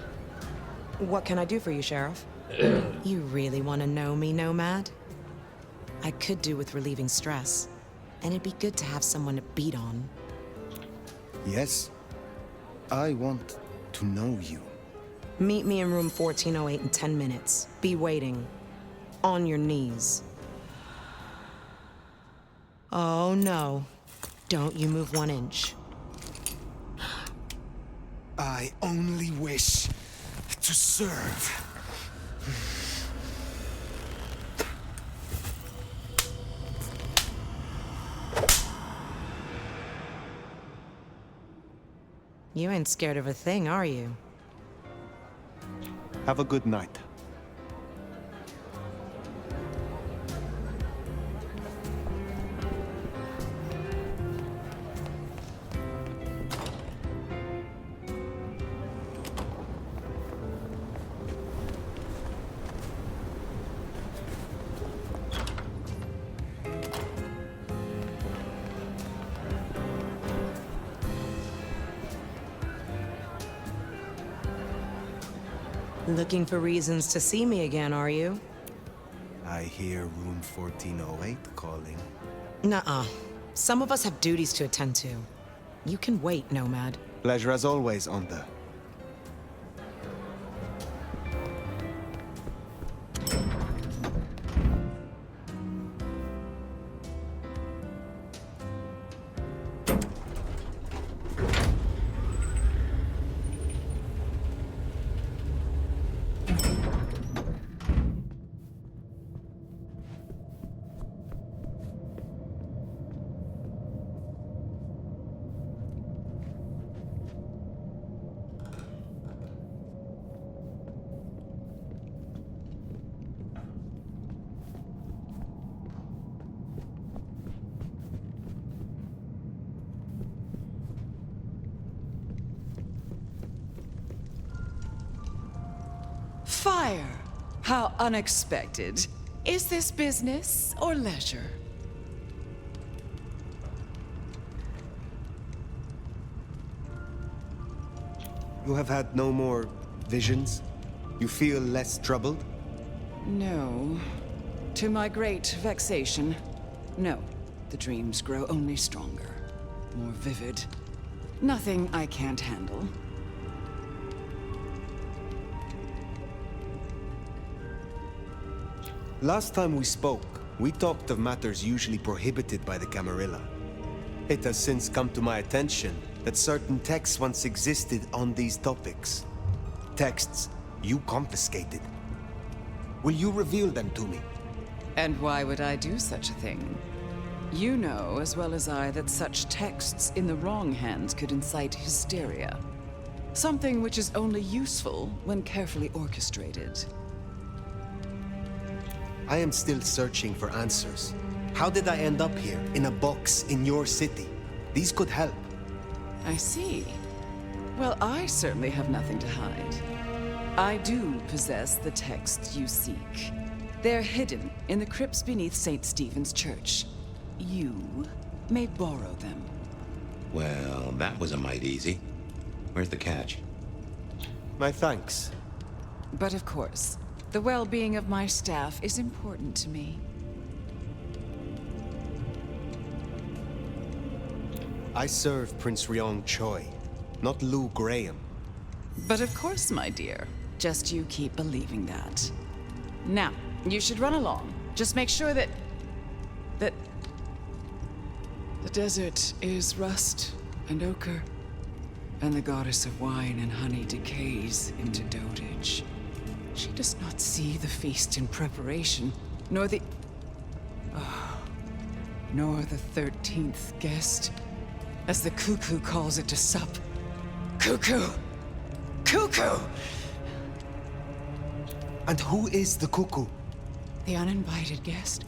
What can I do for you, Sheriff? You really want to know me, Nomad? I could do with relieving stress, and it'd be good to have someone to beat on. Yes. I want to know you. Meet me in room 1408 in 10 minutes. Be waiting. On your knees. Oh, no. Don't you move 1 inch. I only wish to serve. You ain't scared of a thing, are you? Have a good night. Looking for reasons to see me again, are you? I hear room 1408 calling. Nuh-uh. Some of us have duties to attend to. You can wait, Nomad. Pleasure as always, Onda. Phyre, how unexpected. Is this business or leisure? You have had no more visions? You feel less troubled? No. To my great vexation, no. The dreams grow only stronger, more vivid. Nothing I can't handle. Last time we spoke, we talked of matters usually prohibited by the Camarilla. It has since come to my attention that certain texts once existed on these topics. Texts you confiscated. Will you reveal them to me? And why would I do such a thing? You know as well as I that such texts in the wrong hands could incite hysteria. Something which is only useful when carefully orchestrated. I am still searching for answers. How did I end up here, in a box in your city? These could help. I see. Well, I certainly have nothing to hide. I do possess the texts you seek. They're hidden in the crypts beneath St. Stephen's Church. You may borrow them. Well, that was a mite easy. Where's the catch? My thanks. But of course, the well-being of my staff is important to me. I serve Prince Ryong Choi, not Lou Graham. But of course, my dear. Just you keep believing that. Now, you should run along. Just make sure that... The desert is rust and ochre, and the goddess of wine and honey decays into dotage. She does not see the feast in preparation, nor the 13th guest, as the cuckoo calls it to sup. Cuckoo! Cuckoo! And who is the cuckoo? The uninvited guest.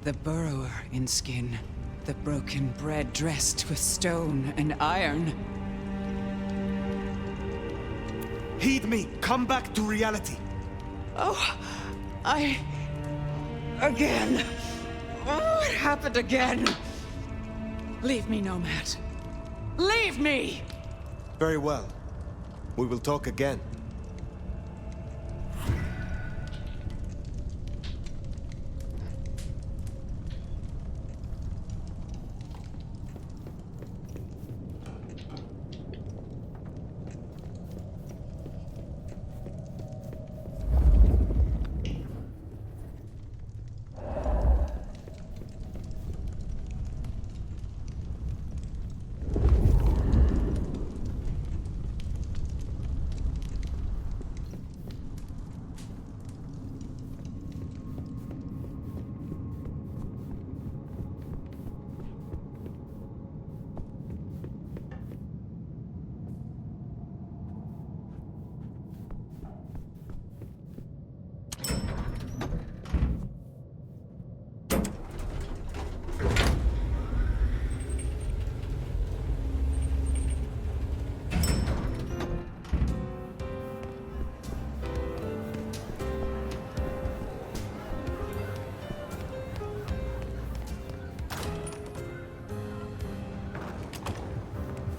The burrower in skin. The broken bread dressed with stone and iron. Heed me! Come back to reality! Oh, again. Oh, it happened again. Leave me, Nomad. Leave me! Very well. We will talk again.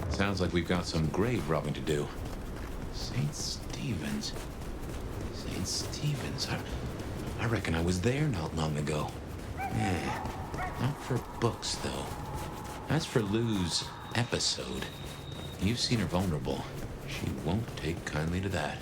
Sounds like we've got some grave robbing to do. St. Stephen's. St. Stephen's. I reckon I was there not long ago. Yeah, not for books, though. As for Lou's episode, you've seen her vulnerable. She won't take kindly to that.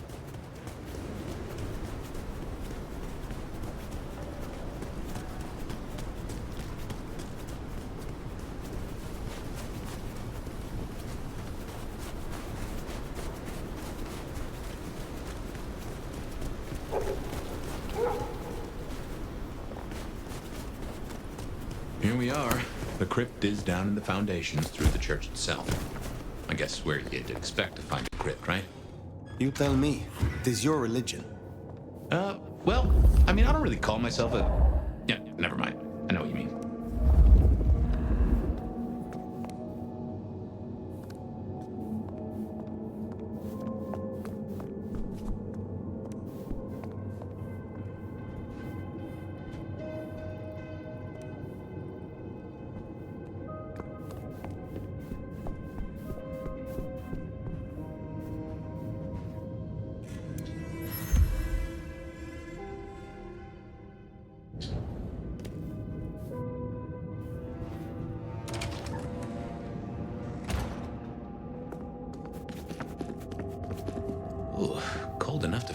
Here we are. The crypt is down in the foundations through the church itself. I guess where you'd expect to find a crypt, right? You tell me. It is your religion. Well, I mean, I don't really call myself a... Yeah, never mind. I know what you mean.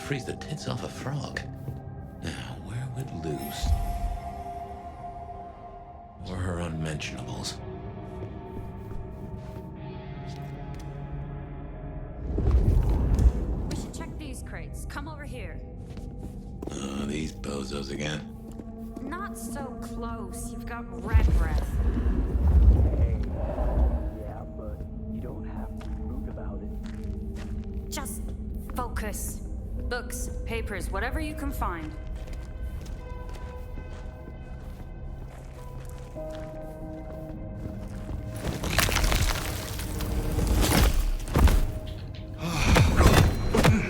freeze the tits off a frog. Now, where would Luz? Or her unmentionables? We should check these crates. Come over here. Oh, these bozos again. Not so close. You've got rat breath. Hey, yeah, but you don't have to be rude about it. Just focus. Books, papers, whatever you can find.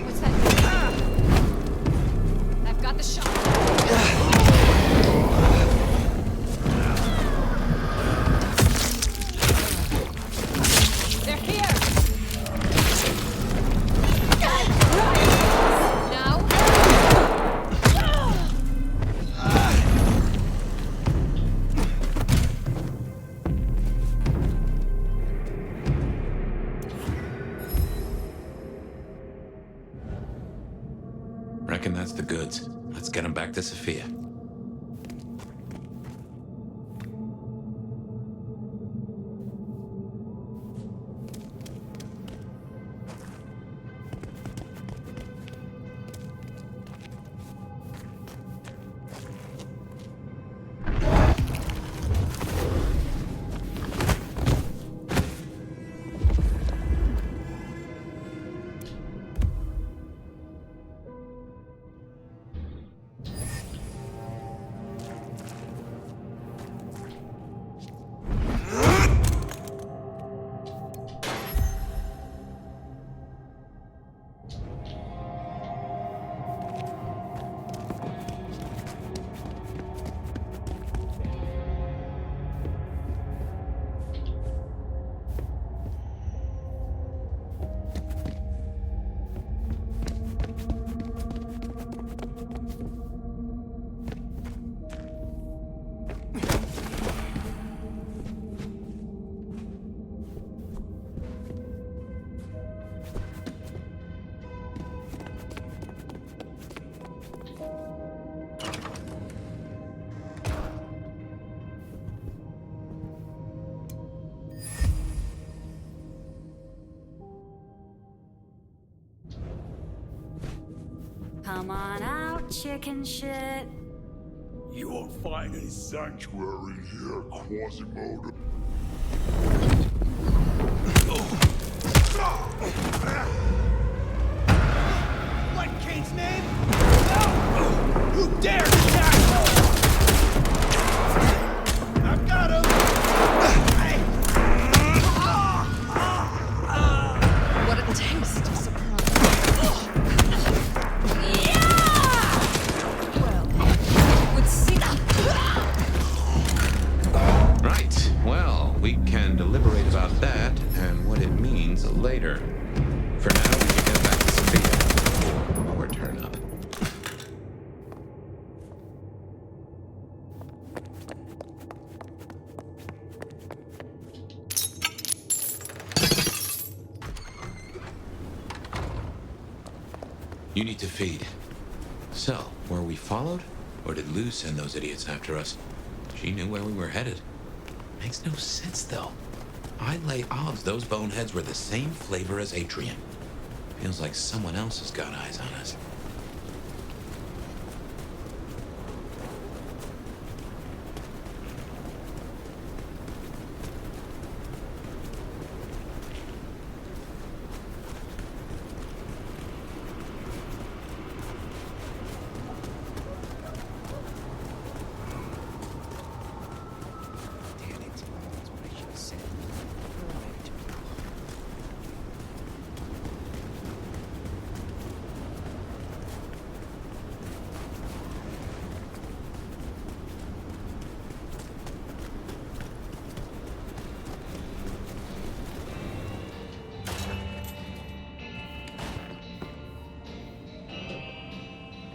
What's that? I've got the shot. They're here. Now. Reckon that's the goods. Let's get them back to Sophia. Come on out, chicken shit. You won't find any sanctuary here, Quasimodo. What in Kane's name? No! Who dares attack? I've got him! What a taste of surprise. Right. Well, we can deliberate about that and what it means later. For now, we should get back to Sophia. Or turn up. You need to feed. So, were we followed? Or did Luz send those idiots after us? She knew where we were headed. Makes no sense, though. I'd lay odds those boneheads were the same flavor as Atrium. Feels like someone else has got eyes on us.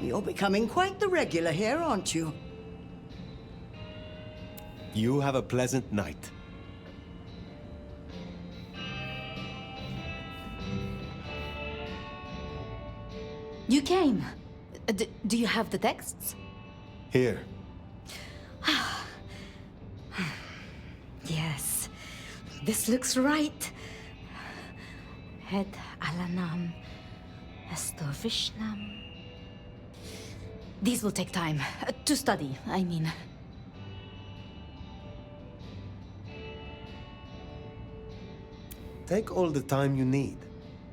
You're becoming quite the regular here, aren't you? You have a pleasant night. You came. Do you have the texts? Here. Yes. This looks right. Het alanam estovishnam. These will take time. To study, I mean. Take all the time you need.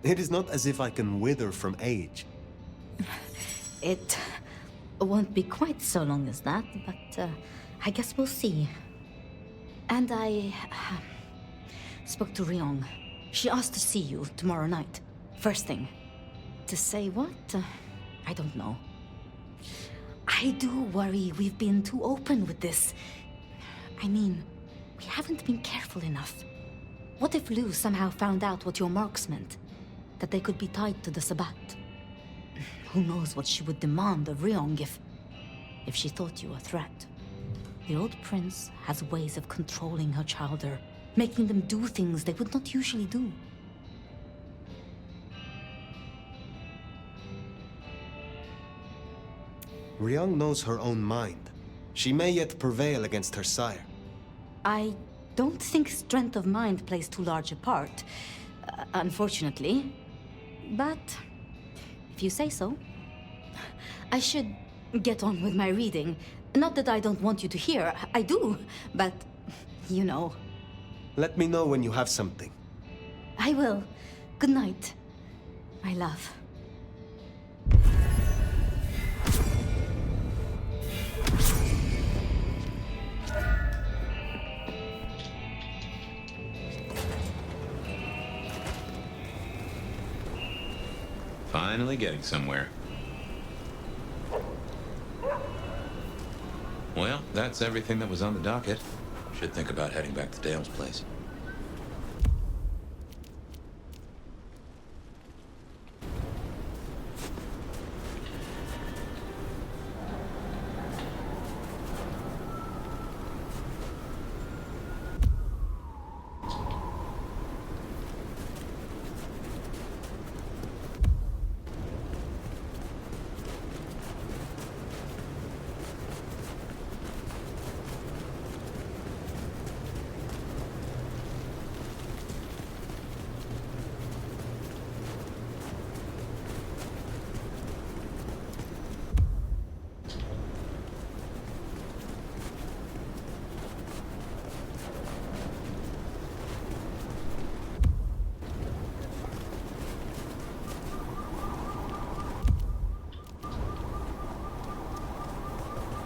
It is not as if I can wither from age. It won't be quite so long as that, but I guess we'll see. And I spoke to Ryong. She asked to see you tomorrow night. First thing. To say what? I don't know. I do worry we've been too open with this. I mean, we haven't been careful enough. What if Lu somehow found out what your marks meant? That they could be tied to the Sabbat? Who knows what she would demand of Ryong if she thought you a threat. The old prince has ways of controlling her childer, making them do things they would not usually do. Ryong knows her own mind. She may yet prevail against her sire. I don't think strength of mind plays too large a part, unfortunately. But if you say so. I should get on with my reading. Not that I don't want you to hear, I do, but you know. Let me know when you have something. I will. Good night, my love. Finally getting somewhere. Well, that's everything that was on the docket. Should think about heading back to Dale's place.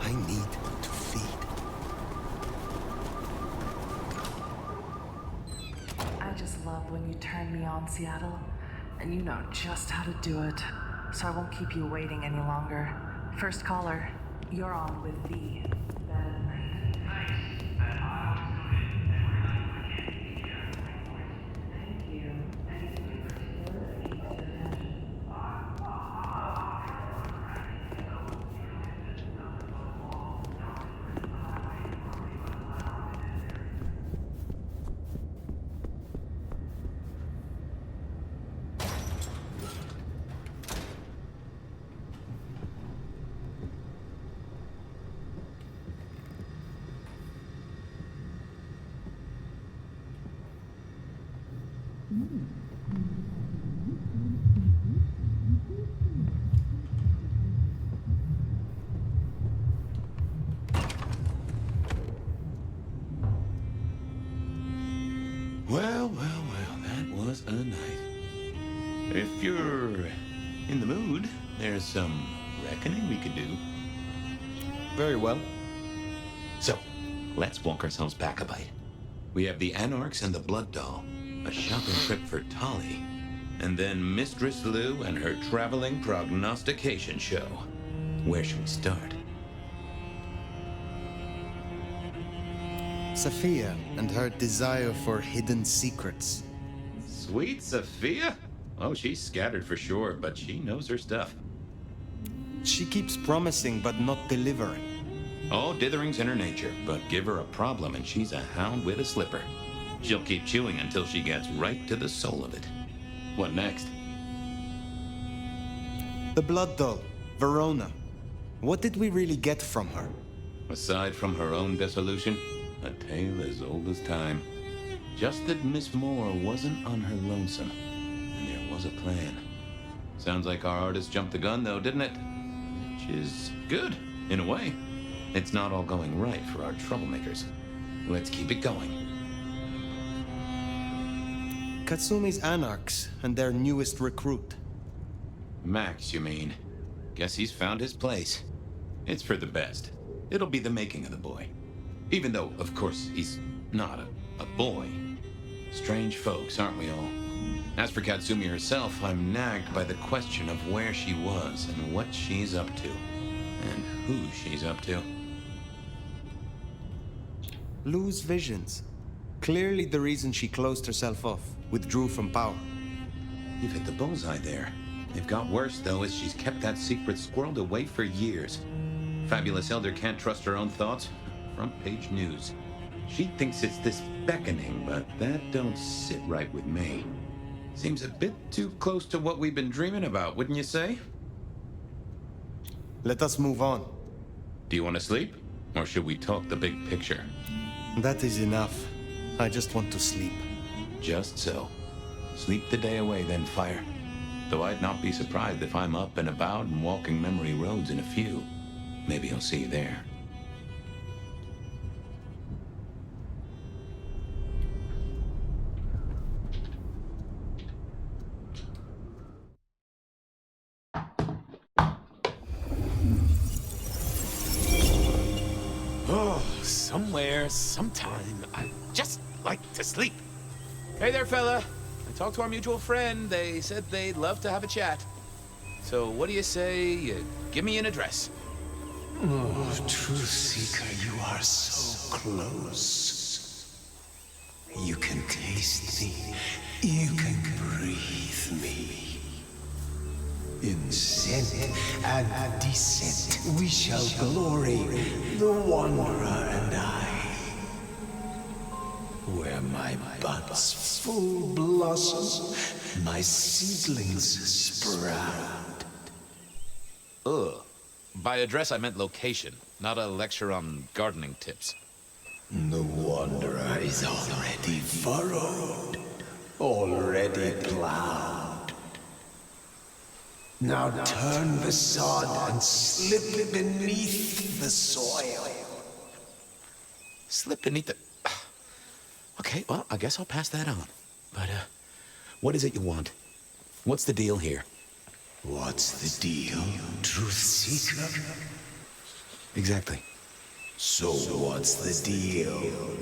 I need to feed. I just love when you turn me on, Seattle. And you know just how to do it. So I won't keep you waiting any longer. First caller, you're on with the... Well, that was a night. If you're in the mood, there's some reckoning we could do. Very well. So, let's walk ourselves back a bite. We have the Anarchs and the Blood Doll, a shopping trip for Tali, and then Mistress Lu and her traveling prognostication show. Where should we start? Sophia and her desire for hidden secrets. Sweet Sophia? Oh, she's scattered for sure, but she knows her stuff. She keeps promising but not delivering. Oh, dithering's in her nature, but give her a problem and she's a hound with a slipper. She'll keep chewing until she gets right to the soul of it. What next? The blood doll, Verona. What did we really get from her? Aside from her own dissolution, a tale as old as time. Just that Miss Moore wasn't on her lonesome, and there was a plan. Sounds like our artist jumped the gun, though, didn't it? Which is good, in a way. It's not all going right for our troublemakers. Let's keep it going. Katsumi's anarchs and their newest recruit. Max, you mean? Guess he's found his place. It's for the best. It'll be the making of the boy. Even though, of course, he's not a boy. Strange folks, aren't we all? As for Katsumi herself, I'm nagged by the question of where she was and what she's up to. And who she's up to. Lose visions. Clearly the reason she closed herself off, withdrew from power. You've hit the bullseye there. They've got worse, though, as she's kept that secret squirreled away for years. Fabulous Elder can't trust her own thoughts. Front page news. She thinks it's this beckoning, but that don't sit right with me. Seems a bit too close to what we've been dreaming about, wouldn't you say? Let us move on. Do you want to sleep? Or should we talk the big picture? That is enough. I just want to sleep. Just so. Sleep the day away then, Phyre. Though I'd not be surprised if I'm up and about and walking memory roads in a few. Maybe I'll see you there. Oh, somewhere, sometime, I just like to sleep. Hey there, fella. I talked to our mutual friend. They said they'd love to have a chat. So what do you say you give me an address? Oh, Truth Seeker, you are so close. You can taste me. You can breathe me. In scent and descent we shall glory, the Wanderer and I. Where my buds full blossom, my seedlings sprout. Ugh. By address, I meant location, not a lecture on gardening tips. The Wanderer is already furrowed, already plowed. Now turn the sod and slip beneath the soil. Slip beneath the... Okay, well, I guess I'll pass that on. But, what is it you want? What's the deal here? What's the deal, Truth Seeker? Exactly. So what's the deal?